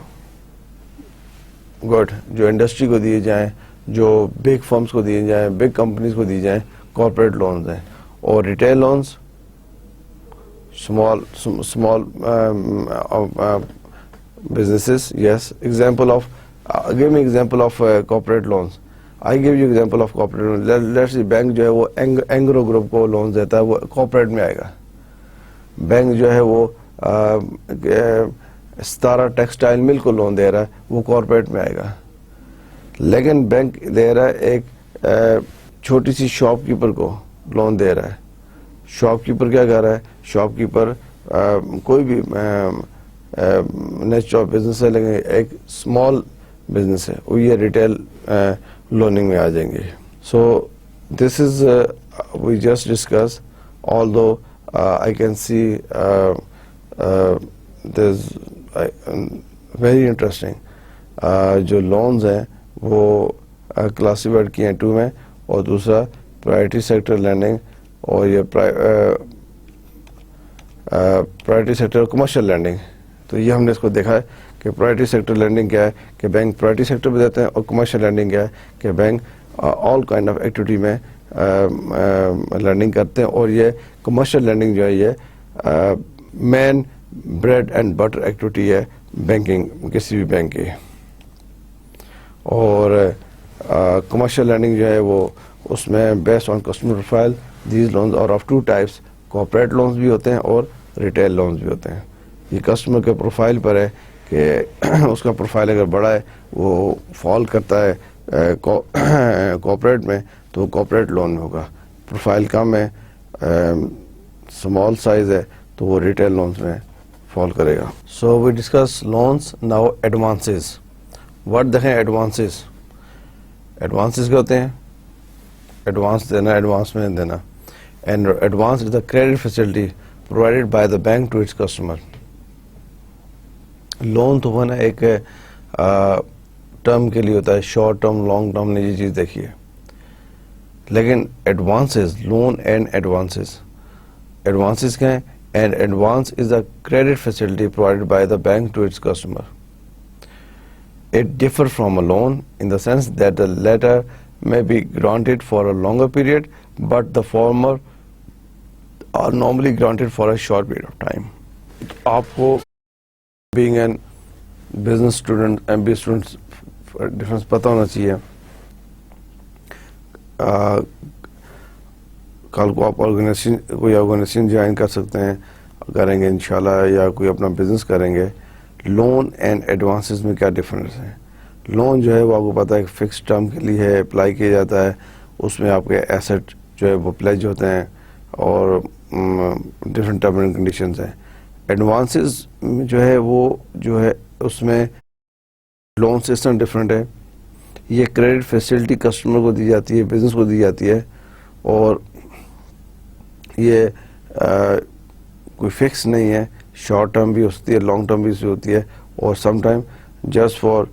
گڈ, جو انڈسٹری کو دیے جائیں, جو بگ فرمز کو دیے جائیں, بگ کمپنیز کو دیے جائیں, کارپوریٹ لونز ہیں. اور retail loans small businesses. Yes, example of give me example of corporate loans. I give you example of corporate loans. Let's see, bank جو ہے وہ اینگرو گروپ کو لونز دیتا ہے, وہ کارپوریٹ میں آئے گا. بینک جو ہے وہ ستارہ ٹیکسٹائل مل کو لون دے رہا ہے, وہ کارپوریٹ میں آئے گا. لیکن بینک دے رہا ہے ایک چھوٹی سی شاپ کیپر کو لون دے رہا ہے. شاپ کیپر کیا کر رہا ہے؟ شاپ کیپر کوئی بھی نیچر آف بزنس ہے, لیکن ایک اسمال بزنس ہے, وہ یہ ریٹیل لوننگ میں آ جائیں گے. So this is we just discuss, although I can see this very interesting. جو لونز ہیں وہ کلاسیفائڈ کیے ہیں 2 میں, اور دوسرا پرائرٹی سیکٹر لینڈنگ, اور یہ پرائرٹی سیکٹر کمرشل لینڈنگ. تو یہ ہم نے اس کو دیکھا ہے کہ پرائرٹی سیکٹر لینڈنگ کیا ہے, کہ بینک پرائرٹی سیکٹر پہ دیتے ہیں, اور کمرشل لینڈنگ کیا ہے کہ bank all kind of activity میں لینڈنگ کرتے ہیں. اور یہ کمرشل لینڈنگ جو ہے یہ مین بریڈ اینڈ بٹر ایکٹیویٹی ہے بینکنگ, کسی بھی بینک کی. اور کمرشل لینڈنگ جو ہے وہ اس میں based on customer profile these loans are of 2 types, corporate loans بھی ہوتے ہیں اور ریٹیل لونز بھی ہوتے ہیں. یہ کسٹمر کے پروفائل پر ہے کہ اس کا پروفائل اگر بڑا ہے, وہ فال کرتا ہے کارپوریٹ میں, تو کارپوریٹ لون میں ہوگا. پروفائل کم ہے, اسمال سائز ہے, تو وہ ریٹیل لونز میں فال کرے گا. So we discuss loans. Now advances. Word دیکھیں ایڈوانسز. ایڈوانسز کیا ہوتے ہیں؟ ایڈوانس دینا, ایڈوانس میں دینا. And advance is the credit facility provided by the bank to its customer. Loan تو ہونا ایک ٹرم کے لیے ہوتا ہے, شارٹ ٹرم لانگ ٹرم نے یہ چیز دیکھی ہے. لیکن advances, loan and advances, advances کیا ہیں؟ And advance is a credit facility provided by the bank to its customer. It differ from a loan in the sense that the latter may be granted for a longer period, but the former are normally granted for a short period of time. آپ کو being an business student, MBA students, difference پتہ ہونا چاہیے. کل کو آپ کوئی آرگنائزیشن جوائن کر سکتے ہیں, کریں گے انشاءاللہ, یا کوئی اپنا بزنس کریں گے. لون اینڈ ایڈوانسز میں کیا ڈفرنس ہے؟ لون جو ہے وہ آپ کو پتہ ہے ایک فکس ٹرم کے لیے ہے, اپلائی کیا جاتا ہے, اس میں آپ کے ایسٹ جو ہے وہ پلیج ہوتے ہیں, اور ڈفرینٹ ٹرم اینڈ کنڈیشنز ہیں. ایڈوانسز جو ہے وہ جو ہے اس میں لون سسٹم ڈفرینٹ ہے. یہ کریڈٹ فیسلٹی کسٹمر کو دی جاتی ہے, بزنس کو دی جاتی ہے, اور یہ کوئی فکس نہیں ہے, شارٹ ٹرم بھی ہو سکتی ہے, لانگ ٹرم بھی ہوتی ہے, اور some time just for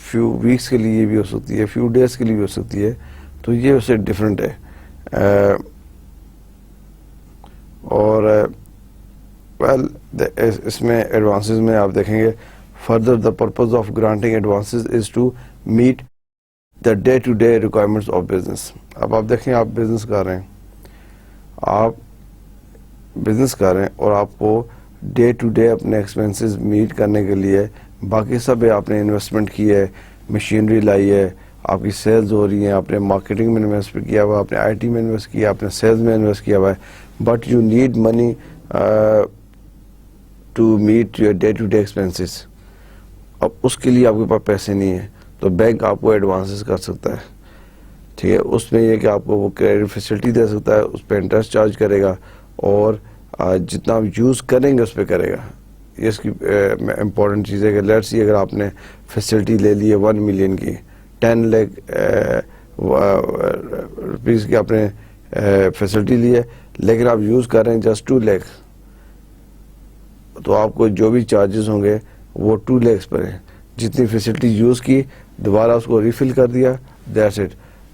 few weeks کے لیے بھی ہو سکتی ہے, فیو ڈیز کے لیے بھی ہو سکتی ہے. تو یہ اس سے ڈفرینٹ ہے. اور اس میں ایڈوانسز میں آپ دیکھیں گے, further the purpose of granting advances is to meet the day to day requirements of business. اب آپ دیکھیں, آپ بزنس کر رہے ہیں, آپ بزنس کر رہے ہیں, اور آپ کو ڈے ٹو ڈے اپنے ایکسپینسز میٹ کرنے کے لیے باقی سب آپ نے انویسٹمنٹ کی ہے, مشینری لائی ہے, آپ کی سیلز ہو رہی ہیں, آپ نے مارکیٹنگ میں انویسٹ کیا ہوا, آپ نے آئی ٹی میں انویسٹ کیا, آپ نے سیلز میں انویسٹ کیا ہوا ہے, but you need money to meet your day to day expenses. اب اس کے لیے آپ کے پاس پیسے نہیں ہیں, تو بینک آپ کو ایڈوانسز کر سکتا ہے. ٹھیک ہے, اس میں یہ کہ آپ کو وہ کریڈٹ فیسلٹی دے سکتا ہے, اس پہ انٹرسٹ چارج کرے گا, اور جتنا آپ یوز کریں گے اس پہ کرے گا. یہ اس کی امپورٹنٹ چیز ہے کہ لیٹس سی اگر آپ نے فیسلٹی لے لی ہے 1 ملین کی, 10 لاکھ روپیز کی آپ نے فیسلٹی لی ہے, لیکن آپ یوز کر رہے ہیں جسٹ 2 لاکھ, تو آپ کو جو بھی چارجز ہوں گے وہ 2 lakhs پر ہے. جتنی فیسلٹی یوز کی دوبارہ اس کو ریفل کر دیا, دیٹس اٹ.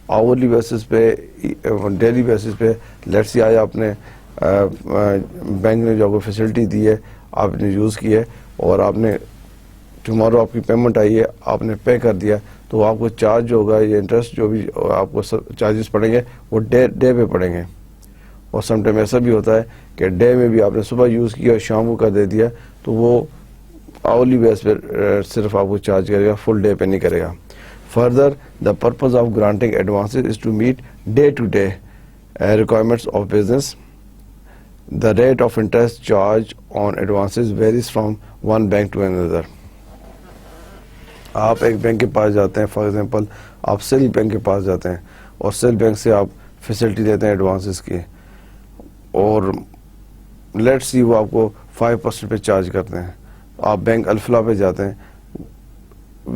آورلی بیسس پہ, ڈیلی بیسس پہ, لیٹس سی آیا آپ نے بینک نے جو آپ کو فیسلٹی دی ہے آپ نے یوز کی ہے, اور آپ نے ٹمارو آپ کی پیمنٹ آئی ہے, آپ نے پے کر دیا, تو آپ کو چارج جو ہوگا, یہ انٹرسٹ جو بھی آپ کو چارجز پڑیں گے وہ ڈے پہ پڑیں گے. اور سم ٹائم ایسا بھی ہوتا ہے کہ ڈے میں بھی آپ نے صبح یوز کیا اور شام کو کر دے دیا, تو وہ آورلی بیس پہ صرف آپ کو چارج کرے گا, فل ڈے پہ نہیں کرے گا. Further the purpose of granting advances is to meet day to day requirements of business. The rate of interest charged on advances varies from one bank to another. آپ ایک بینک کے پاس جاتے ہیں, فار ایگزامپل آپ سیل بینک کے پاس جاتے ہیں اور سیل بینک سے آپ فیسلٹی دیتے ہیں ایڈوانسز کی, اور لیٹ سی وہ آپ کو 5% پہ چارج کرتے ہیں. آپ بینک الفلا پہ جاتے ہیں,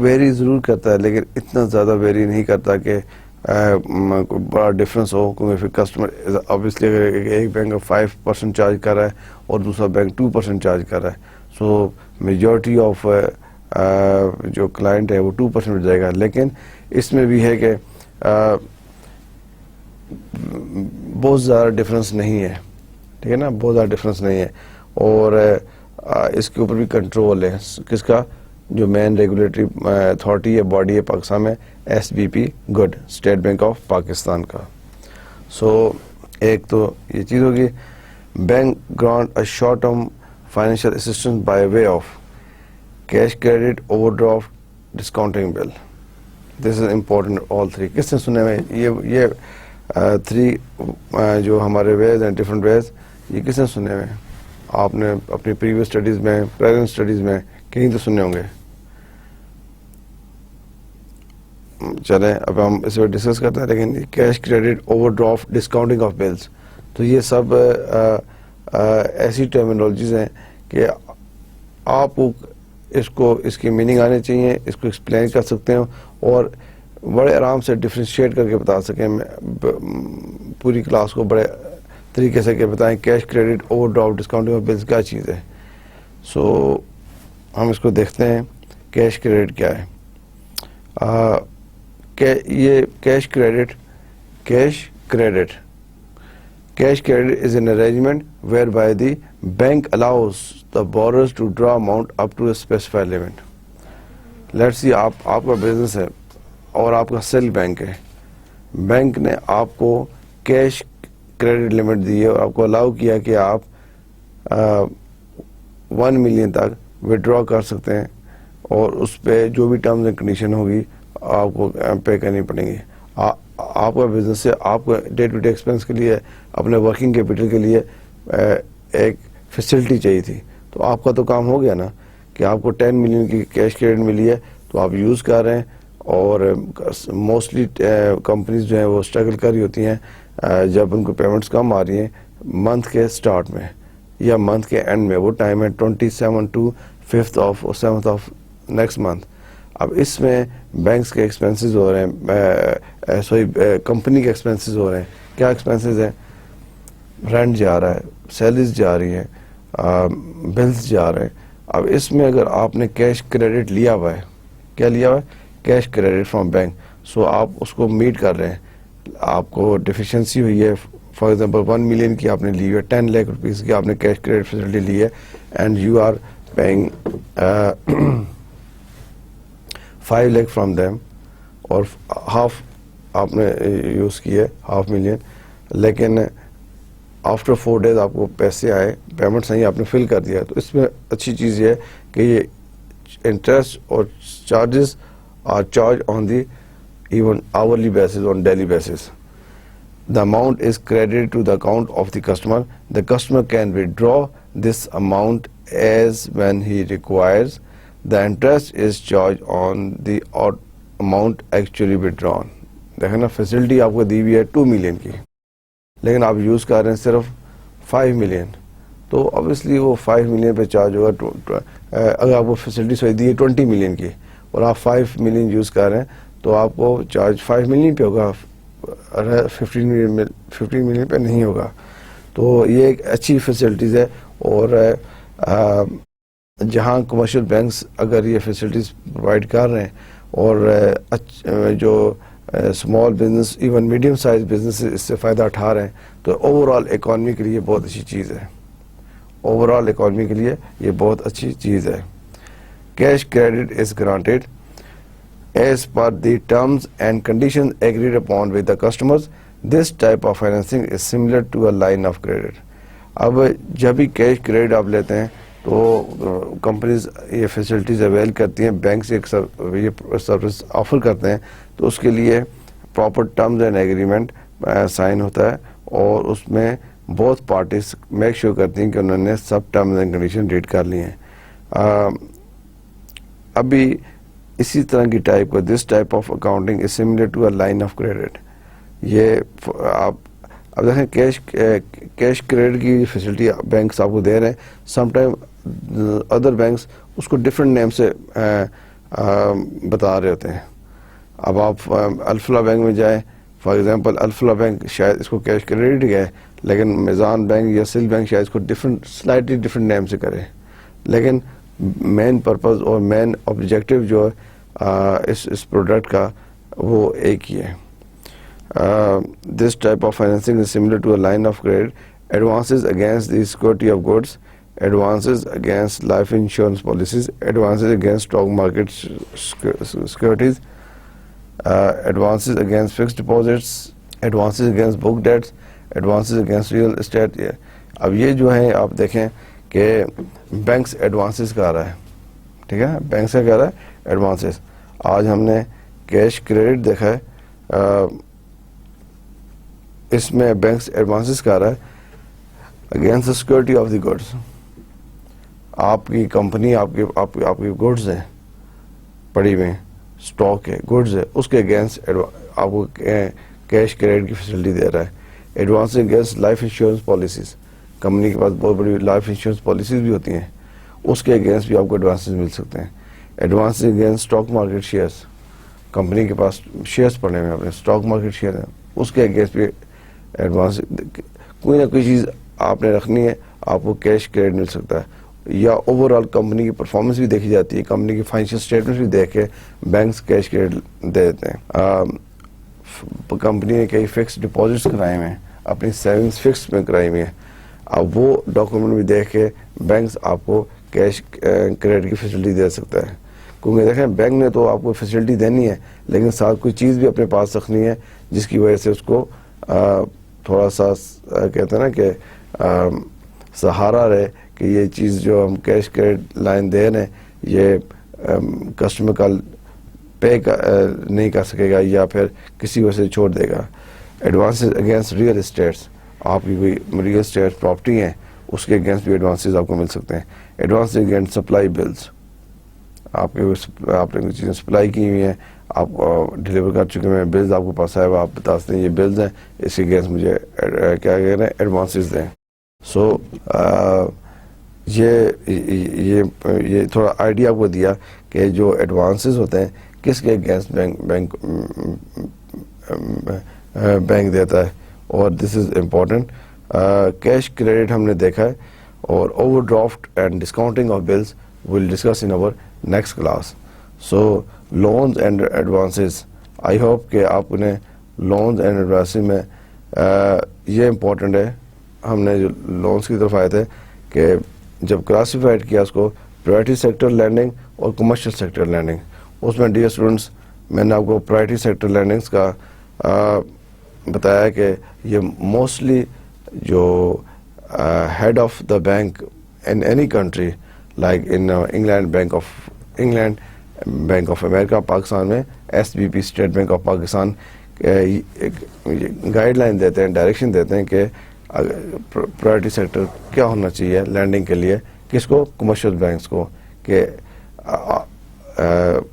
ویری ضرور کرتا ہے لیکن اتنا زیادہ ویری نہیں کرتا کہ بڑا ڈفرینس ہو, کیونکہ پھر کسٹمر اوبیسلی اگر ایک بینک 5% چارج کر رہا ہے اور دوسرا بینک 2% چارج کر رہا ہے, سو میجورٹی آف جو کلائنٹ ہے وہ 2% جائے گا. لیکن اس میں بھی ہے کہ بہت زیادہ ڈفرینس نہیں ہے, ٹھیک ہے نا, بہت زیادہ ڈفرینس نہیں ہے. اور اس کے اوپر بھی کنٹرول ہے, کس کا, جو مین ریگولیٹری اتھارٹی ہے, باڈی ہے پاکستان میں, SBP good, state bank of Pakistan کا. سو ایک تو یہ چیز ہوگی. Bank grant a short term financial assistance by way of cash credit, over draft, discounting bill. This is important all three. کس نے سنے ہوئے یہ 3 جو ہمارے ویز ہیں, ڈفرنٹ ویز, یہ کس نے سنے ہوئے ہیں؟ آپ نے اپنی پریویس اسٹڈیز میں, پریزنٹ اسٹڈیز میں کہیں تو سنے ہوں گے. چلیں اب ہم اس پہ ڈسکس کرتے ہیں. لیکن cash credit, over draft, discounting of bills, تو یہ سب ایسی ٹرمینالوجیز ہیں کہ آپ کو اس کی میننگ آنے چاہیے, اس کو ایکسپلین کر سکتے ہیں اور بڑے آرام سے ڈفرینشیٹ کر کے بتا سکیں. پوری کلاس کو بڑے طریقے سے کہ بتائیں cash credit, over draft, discounting of bills کیا چیز ہے. سو ہم اس کو دیکھتے ہیں. کیش کریڈٹ کیا ہے؟ یہ cash credit is an arrangement whereby the bank allows the borrowers to draw amount up to a specified limit. Let's see آپ کا بزنس ہے اور آپ کا سیل بینک ہے. بینک نے آپ کو کیش کریڈٹ لمٹ دی ہے اور آپ کو الاؤ کیا کہ آپ 1 million تک وڈرا کر سکتے ہیں, اور اس پہ جو بھی ٹرمز اینڈ کنڈیشن ہوگی آپ کو پے کرنی پڑیں گی. آپ کا بزنس سے آپ کو ڈے ٹو ڈے ایکسپینس کے لیے, اپنے ورکنگ کیپٹل کے لیے ایک فیسلٹی چاہیے تھی. تو آپ کا تو کام ہو گیا نا کہ آپ کو 10 million کی کیش کریڈٹ ملی ہے, تو آپ یوز کر رہے ہیں. اور موسٹلی کمپنیز جو ہیں وہ اسٹرگل کر رہی ہوتی ہیں جب ان کو پیمنٹس کم آ رہی ہیں منتھ کے سٹارٹ میں یا منتھ کے اینڈ میں. وہ ٹائم ہے 27 to 5th of or 7th of next month. اب اس میں بینکس کے ایکسپینسز ہو رہے ہیں, کمپنی کے ایکسپینسز ہو رہے ہیں. کیا ایکسپینسز ہیں؟ رینٹ جا رہا ہے, سیلریز جا رہی ہیں, بلز جا رہے ہیں. اب اس میں اگر آپ نے کیش کریڈٹ لیا ہوا ہے, کیا لیا ہوا ہے؟ Cash credit from bank. So آپ اس کو میٹ کر رہے ہیں. آپ کو ڈیفیشنسی ہوئی ہے, فار ایگزامپل 1 million کی آپ نے لی ہے, 10 lakh rupees کی آپ نے کیش کریڈٹ فیسلٹی لی ہے, and you are paying 5 lakh from them, اور ہاف آپ نے یوز کی ہے, 500,000. لیکن آفٹر 4 days آپ کو پیسے آئے, پیمنٹس نہیں, آپ نے فل کر دیا. تو اس میں اچھی چیز یہ ہے کہ یہ انٹرسٹ اور charges are charge on the even hourly basis, on daily basis. The amount is credited to the account of the customer. The customer can withdraw this amount as when he requires. The interest is charged on the amount actually withdrawn. دیکھیں نا, فیسلٹی آپ کو دی ہوئی ہے 2 million کی, لیکن آپ یوز کر رہے ہیں صرف 5 million. تو obviously وہ 5 million پہ چارج ہوگا. اگر آپ کو فیسلٹی دی ہے 20 million کی اور آپ 5 million یوز کر رہے ہیں تو آپ کو چارج 5 million پہ ہوگا, 15 million پہ نہیں ہوگا. تو یہ ایک اچھی فیسلٹیز ہے. اور جہاں کمرشل بینکس اگر یہ فیسلٹیز پرووائڈ کر رہے ہیں اور جو small business even medium size business اس سے فائدہ اٹھا رہے ہیں تو اوور آل اکانومی کے لیے بہت اچھی چیز ہے. اوور آل اکانومی کے لیے یہ بہت اچھی چیز ہے. Cash credit is granted as per the terms and conditions agreed upon with the customers. This type of financing is similar to a line of credit. اب جب بھی کیش کریڈٹ آپ لیتے ہیں تو کمپنیز یہ فیسلٹیز اویل کرتی ہیں, بینک سے ایک یہ سروس آفر کرتے ہیں, تو اس کے لیے proper terms and agreement sign ہوتا ہے اور اس میں بہت پارٹیز میک شیور کرتی ہیں کہ انہوں نے سب ٹرمز اینڈ کنڈیشن ریڈ کر لی ہیں. ابھی اسی طرح کی ٹائپ کا this type of accounting is similar to a line of credit. یہ آپ اب دیکھیں کیش کریڈٹ کی فیسلٹی بینکس آپ کو دے رہے ہیں, سم ٹائم ادر بینکس اس کو ڈفرینٹ نیم سے بتا رہے ہوتے ہیں. اب آپ الفلا بینک میں جائیں, فار ایگزامپل الفلا بینک شاید اس کو کیش کریڈٹ ہی ہے, لیکن میزان بینک یا سل بینک شاید اس کو سلائٹلی ڈفرینٹ نیم سے کرے, لیکن مین پرپز اور مین آبجیکٹو جو ہے اس پروڈکٹ کا وہ ایک ہی ہے. This type of financing is similar to a line of credit. Advances against the security of goods, advances against life insurance policies, advances against stock market securities, advances against fixed deposits, advances against book debts, advances against real estate. اب یہ جو ہیں آپ دیکھیں کہ بینکس ایڈوانسز کا آ رہا ہے, ٹھیک ہے, بینک سے کہہ رہا ہے ایڈوانسز. آج ہم نے کیش کریڈٹ دیکھا ہے, اس میں بینکس ایڈوانسز کا آ رہا ہے against security of the goods. آپ کی کمپنی آپ کی گڈز ہیں پڑی ہوئے, اسٹاک ہے, گڈز ہے, اس کے اگینسٹ آپ کو کیش کریڈٹ کی فیسلٹی دے رہا ہے. Advance against life insurance policies, company کے پاس بہت بڑی لائف انشورنس پالیسیز بھی ہوتی ہیں, اس کے اگینسٹ بھی آپ کو ایڈوانسز مل سکتے ہیں. Advance against stock market shares, company کے پاس شیئرس پڑے ہوئے ہیں اپنے, اسٹاک مارکیٹ شیئر ہیں, اس کے اگینسٹ بھی ایڈوانس کوئی نہ کوئی چیز آپ نے رکھنی ہے, آپ کو کیش کریڈٹ مل سکتا ہے. یا اوور آل کمپنی کی پرفارمنس بھی دیکھی جاتی ہے, کمپنی کی فائنینشیل اسٹیٹمنٹ بھی دیکھ کے بینکس کیش کریڈٹ دے دیتے ہیں. کمپنی نے کئی فکس ڈپازٹس کرائے ہوئے ہیں, اپنی سیونگس فکس میں کرائی ہوئی ہیں, اب وہ ڈاکومنٹ بھی دیکھ کے بینکس آپ کو کیش کریڈٹ کی فیسلٹی دے سکتا ہے. کیونکہ دیکھیں بینک نے تو آپ کو فیسلٹی دینی ہے, لیکن ساتھ کوئی چیز بھی اپنے پاس رکھنی ہے جس کی وجہ سے اس کو تھوڑا سا کہتے ہیں نا کہ سہارا رہے کہ یہ چیز جو ہم کیش کریڈٹ لائن دے رہے ہیں یہ کسٹمر کا پے نہیں کر سکے گا یا پھر کسی وجہ سے چھوڑ دے گا. ایڈوانسز اگینسٹ ریئل اسٹیٹس, آپ کی کوئی ریئل اسٹیٹ پراپرٹی ہیں اس کے اگینسٹ بھی ایڈوانسز آپ کو مل سکتے ہیں. ایڈوانس اگینسٹ سپلائی بلز, آپ نے کوئی چیزیں سپلائی کی ہوئی ہیں, آپ ڈلیور کر چکے ہیں, بلز آپ کو پاس آئے, آپ بتا سکتے ہیں یہ بلز ہیں, اس کے اگینسٹ مجھے کیا کہہ رہے ہیں ایڈوانسز دیں. سو یہ تھوڑا آئیڈیا آپ کو دیا کہ جو ایڈوانسز ہوتے ہیں کس کے اگینسٹ بینک دیتا ہے, اور this is important. Cash credit ہم نے دیکھا ہے, اور overdraft and discounting of bills will discuss in our next class. So loans and advances, I hope کہ آپ نے لونز اینڈ ایڈوانسز میں یہ امپورٹنٹ ہے, ہم نے جو لونز کی طرف آئے تھے کہ جب کلاسیفائڈ کیا اس کو پرائرٹی سیکٹر لینڈنگ اور کمرشل سیکٹر لینڈنگ, اس میں ڈیئر اسٹوڈنٹس میں نے آپ کو پرائرٹی سیکٹر لینڈنگس کا بتایا کہ یہ موسٹلی جو head of the bank in any country like in England, bank of England, bank of America Pakistan میں, S B P state bank of Pakistan guideline دیتے ہیں, ڈائریکشن دیتے ہیں کہ پرائرٹی سیکٹر کیا ہونا چاہیے لینڈنگ کے لیے, کس کو, کمرشل بینکس کو, کہ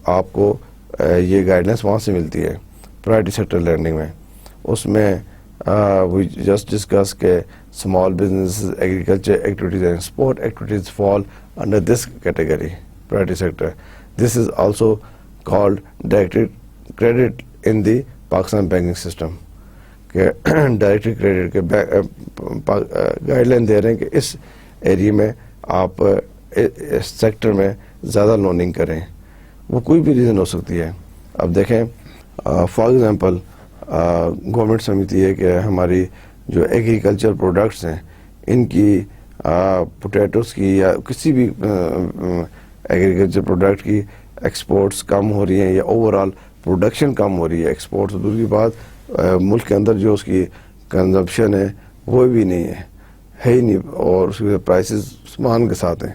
آپ کو یہ گائیڈلائنس وہاں سے ملتی ہے پرائرٹی سیکٹر لینڈنگ میں. اس میں وی جسٹ ڈسکس کہ small business, agriculture activities and sport activities fall under this category priority sector. This is also called direct credit in the Pakistan banking system, کہ ڈائریکٹ کریڈٹ کے گائیڈ لائن دے رہے ہیں کہ اس ایریے میں آپ اس سیکٹر میں زیادہ لوننگ کریں. وہ کوئی بھی ریزن ہو سکتی ہے. اب دیکھیں فار ایگزامپل گورنمنٹ سمجھتی ہے کہ ہماری جو ایگریکلچر پروڈکٹس ہیں ان کی پوٹیٹوز کی یا کسی بھی ایگریکلچر پروڈکٹ کی ایکسپورٹس کم ہو رہی ہیں یا اوور آل پروڈکشن کم ہو رہی ہے. ایکسپورٹس دور کی بات ملک کے اندر جو اس کی کنزمپشن ہے وہ بھی نہیں ہے ہی نہیں, اور اس کے پرائسز سامان کے ساتھ ہیں.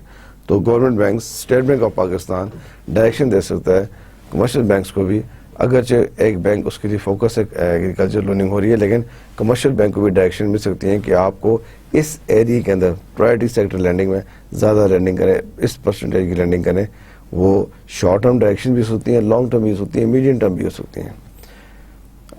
تو government bank state bank of Pakistan direction دے سکتا ہے کمرشل بینکس کو بھی, اگرچہ ایک بینک اس کے لیے فوکس ہے ایگریکلچر لوننگ ہو رہی ہے, لیکن کمرشل بینک کو بھی ڈائریکشن مل سکتی ہیں کہ آپ کو اس ایریا کے اندر پرائرٹی سیکٹر لینڈنگ میں زیادہ لینڈنگ کریں, اس پرسنٹیج کی لینڈنگ کریں. وہ شارٹ ٹرم ڈائریکشن بھی ہو سکتی ہیں, لانگ ٹرم بھی ہو سکتی ہیں, میڈیم ٹرم بھی ہو سکتی ہیں.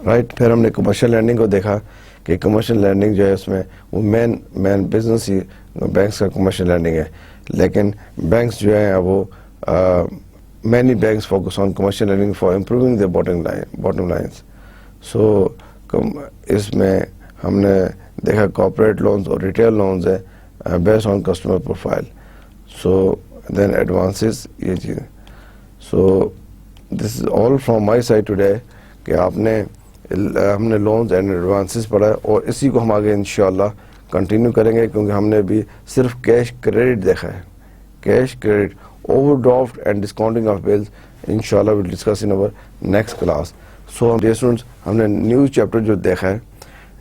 رائٹ. پھر ہم نے کمرشل لینڈنگ کو دیکھا کہ کمرشل لینڈنگ جو ہے اس میں وہ مین بزنس ہی بینکس کا کمرشل لینڈنگ ہے, لیکن بینکس جو ہیں وہ many banks focus on commercial lending for improving their bottom lines. So اس میں ہم نے دیکھا corporate loans اور retail loans ہے based on customer profile. So then advances یہ چیز. So this is all from my side today کہ ہم نے loans and advances پڑھا ہے, اور اسی کو ہم آگے انشاءاللہ کنٹینیو کریں گے, کیونکہ ہم نے بھی صرف کیش کریڈٹ دیکھا ہے. Cash credit, overdraft and discounting of bills inshallah we'll discuss in our next class. So dear students, ہم نے نیو چیپٹر جو دیکھا ہے,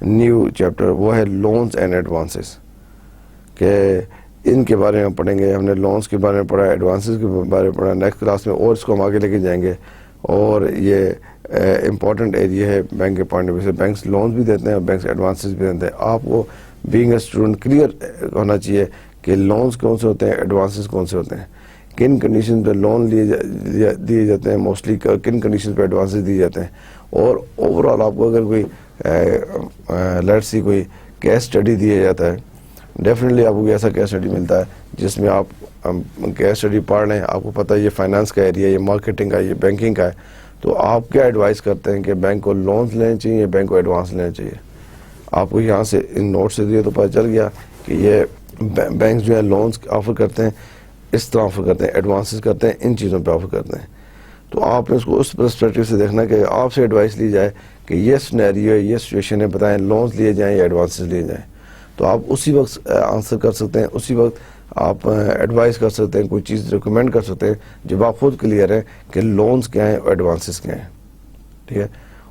نیو چیپٹر وہ ہے لونز اینڈ ایڈوانسز, کہ ان کے بارے میں پڑھیں گے. ہم نے لونز کے بارے میں پڑھا, ایڈوانسز کے بارے میں پڑھا نیکسٹ کلاس میں, اور اس کو ہم آگے لے کے جائیں گے. اور یہ امپورٹنٹ ایریا ہے بینک کے پوائنٹ آف ویو سے. بینکس لونز بھی دیتے ہیں اور بینکس ایڈوانسز بھی دیتے ہیں. آپ کو بینگ اے اسٹوڈنٹ کلیئر ہونا چاہیے کہ لونز کون سے ہوتے ہیں, ایڈوانسز کون سے ہوتے ہیں, کن کنڈیشن پہ لون دیے جاتے ہیں, موسٹلی کن کنڈیشن پہ ایڈوانسز دیے جاتے ہیں. اور اوور آل آپ کو اگر کوئی لیٹس سی کوئی کیس اسٹڈی دیا جاتا ہے, ڈیفینیٹلی آپ کو ایسا کیس اسٹڈی ملتا ہے جس میں آپ کیس اسٹڈی پڑھ لیں, آپ کو پتہ ہے یہ فائنانس کا ایریا, یہ مارکیٹنگ کا, یہ بینکنگ کا ہے, تو آپ کیا ایڈوائز کرتے ہیں کہ بینک کو لونز لینے چاہیے یا بینک کو ایڈوانس لینا چاہیے. آپ کو یہاں سے ان نوٹ سے دیے تو پتہ چل گیا کہ یہ بینکس جو ہے لونز آفر کرتے ہیں, اس طرح آفر کرتے ہیں, ایڈوانسز کرتے ہیں, ان چیزوں پہ آفر کرتے ہیں. تو آپ نے اس کو اس پرسپیکٹو سے دیکھنا کہ آپ سے ایڈوائس لی جائے کہ یہ سنیریو ہے, یہ سچویشن ہے, بتائیں لونز لیے جائیں یا ایڈوانسز لیے جائیں. تو آپ اسی وقت آنسر کر سکتے ہیں, اسی وقت آپ ایڈوائز کر سکتے ہیں, کوئی چیز ریکمینڈ کر سکتے ہیں جب آپ خود کلیئر ہیں کہ لونز کیا ہیں اور ایڈوانسز کیا ہیں. ٹھیک ہے,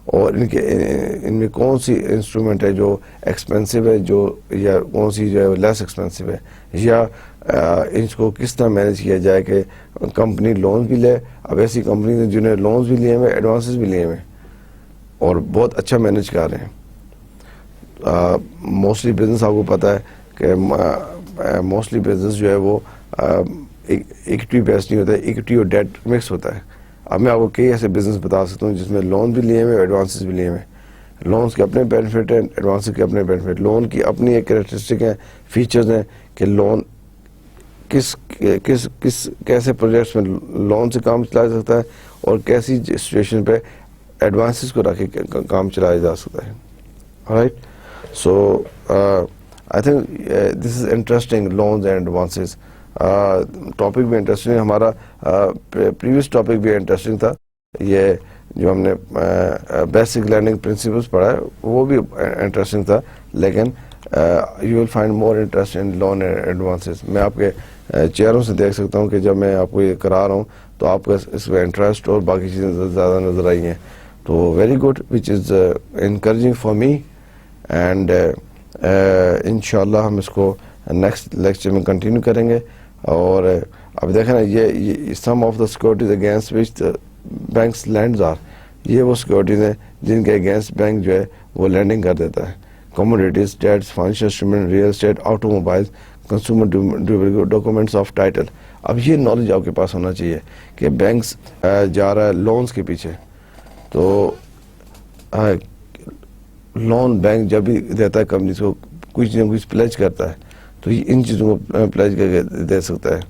اور ان میں کون سی انسٹرومنٹ ہے جو ایکسپینسو ہے, جو یا کون سی جو ہے لیس ایکسپینسو ہے, یا ان کو کس طرح مینیج کیا جائے کہ کمپنی لونز بھی لے. اب ایسی کمپنیز ہیں جنہیں لونز بھی لیے ہوئے, ایڈوانسز بھی لیے ہوئے, اور بہت اچھا مینیج کر رہے ہیں. موسٹلی بزنس آپ کو پتہ ہے کہ موسٹلی بزنس جو ہے وہ ایکٹیو بیس نہیں ہوتا ہے, ایکٹی اور ڈیٹ مکس ہوتا ہے. اب میں آپ کو کئی ایسے بزنس بتا سکتا ہوں جس میں لون بھی لیے ہوئے, ایڈوانسز بھی لیے ہوئے. لونز کے اپنے بینیفٹ ہیں, ایڈوانسز کے اپنے بینیفٹ. لون کی اپنی ایک کریکٹرسٹک ہیں, فیچرز ہیں کہ لون کیسے پروجیکٹس میں لون سے کام چلایا جا سکتا ہے, اور کیسی سچویشن پہ ایڈوانسز کو رکھ کے کام چلایا جا سکتا ہے. Right. So I think this is interesting, loans and advances. Topic بھی انٹرسٹنگ ہے, ہمارا پریویس ٹاپک بھی انٹرسٹنگ تھا. یہ جو ہم نے بیسک لرننگ پرنسپلس پڑھا ہے وہ بھی انٹرسٹنگ تھا, لیکن you will find more interest in loan and advances. میں آپ کے چہروں سے دیکھ سکتا ہوں کہ جب میں آپ کو یہ کرا رہا ہوں تو آپ کا اس میں انٹرسٹ اور باقی چیزیں زیادہ نظر آئی ہیں. تو very good, which is encouraging for me, and انشاءاللہ ہم اس کو نیکسٹ لیکچر میں کنٹینیو کریں گے. اور اب دیکھیں نا, یہ some of the securities against which banks lends are, یہ وہ سیکورٹیز ہیں جن کے اگینسٹ بینک جو ہے وہ لینڈنگ کر دیتا ہے. Commodities, debts, financial instrument, real estate, automobiles, consumer durable, documents of title. اب یہ نالج آپ کے پاس ہونا چاہیے کہ بینکس جا رہا ہے لونز کے پیچھے. تو لون بینک جب بھی دیتا ہے کمپنیز کو, کچھ نہ کچھ پلیج کرتا ہے, تو یہ ان چیزوں کو پلیج کر کے دے سکتا ہے.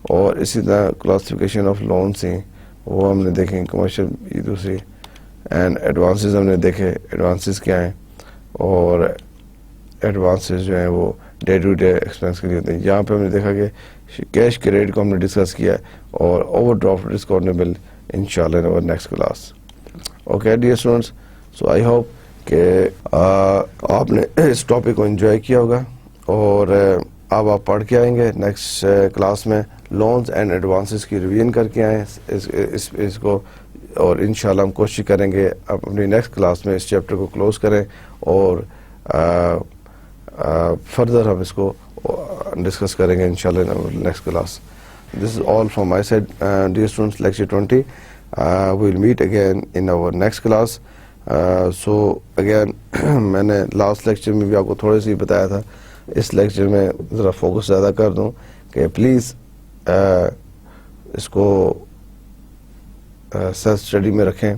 اور اسی طرح کلاسیفیکیشن آف لونس ہیں وہ ہم نے دیکھیں, کمرشل یہ دوسری, اینڈ ایڈوانسز ہم نے دیکھے, ایڈوانسز کیا ہیں, اور ایڈوانسز جو ہیں وہ ڈے ٹو ڈے ایکسپینس کے لیے ہوتے ہیں. یہاں پہ ہم نے دیکھا کہ کیش کریڈٹ کو ہم نے ڈسکس کیا ہے اور اوور ڈرافٹ ڈسکاؤنٹیبل انشاءاللہ ان our next class. Okay dear students, so I hope کہ آپ نے اس ٹاپک کو انجوائے کیا ہوگا اور اب آپ پڑھ کے آئیں گے نیکسٹ کلاس میں لونز اینڈ ایڈوانسز کی ریویژن کر کے آئیں اس کو, اور انشاءاللہ ہم کوشش کریں گے اپنی نیکسٹ کلاس میں اس چیپٹر کو کلوز کریں اور فردر ہم اس کو ڈسکس کریں گے انشاءاللہ in next class. This is all from my side, dear students. Lecture 20. We will meet again in our next class. So again, میں نے لاسٹ لیکچر میں بھی آپ کو تھوڑے سی بتایا تھا, اس لیکچر میں ذرا فوکس زیادہ کر دوں کہ پلیز اس کو سیلف اسٹڈی میں رکھیں,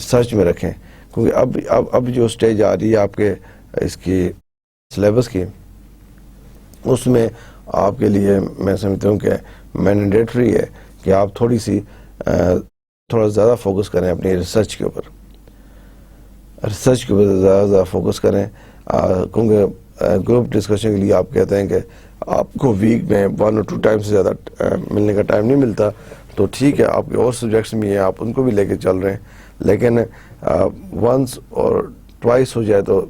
سرچ میں رکھیں, کیونکہ اب جو اسٹیج آ رہی ہے آپ کے اس کی سلیبس کی, اس میں آپ کے لیے میں سمجھتا ہوں کہ مینڈیٹری ہے کہ آپ تھوڑا زیادہ فوکس کریں اپنی ریسرچ کے اوپر, زیادہ فوکس کریں, کیونکہ گروپ ڈسکشن کے لیے آپ کہتے ہیں کہ آپ کو ویک میں 1 اور 2 ٹائم سے زیادہ ملنے کا ٹائم نہیں ملتا, تو ٹھیک ہے آپ کے اور سبجیکٹس بھی ہیں, آپ ان کو بھی لے کے چل رہے ہیں, لیکن ونس اور ٹوائس ہو جائے تو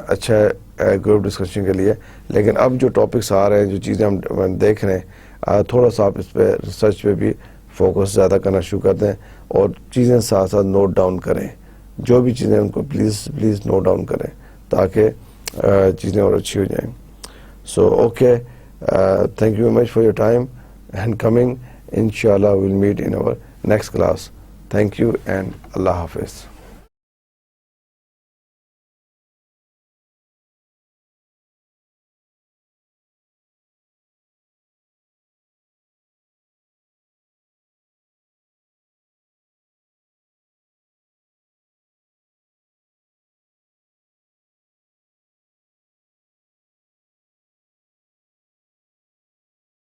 اچھا ہے گروپ ڈسکشن کے لیے. لیکن اب جو ٹاپکس آ رہے ہیں, جو چیزیں ہم دیکھ رہے ہیں, تھوڑا سا آپ اس پہ ریسرچ پہ بھی فوکس زیادہ کرنا شروع کر دیں اور چیزیں ساتھ ساتھ نوٹ ڈاؤن کریں. جو بھی چیزیں ان کو پلیز نوٹ ڈاؤن کریں تاکہ چیزیں اور اچھی ہو جائیں. So okay, thank you very much for your time and coming. انشاءاللہ we'll meet in our next class. Thank you and اللہ حافظ.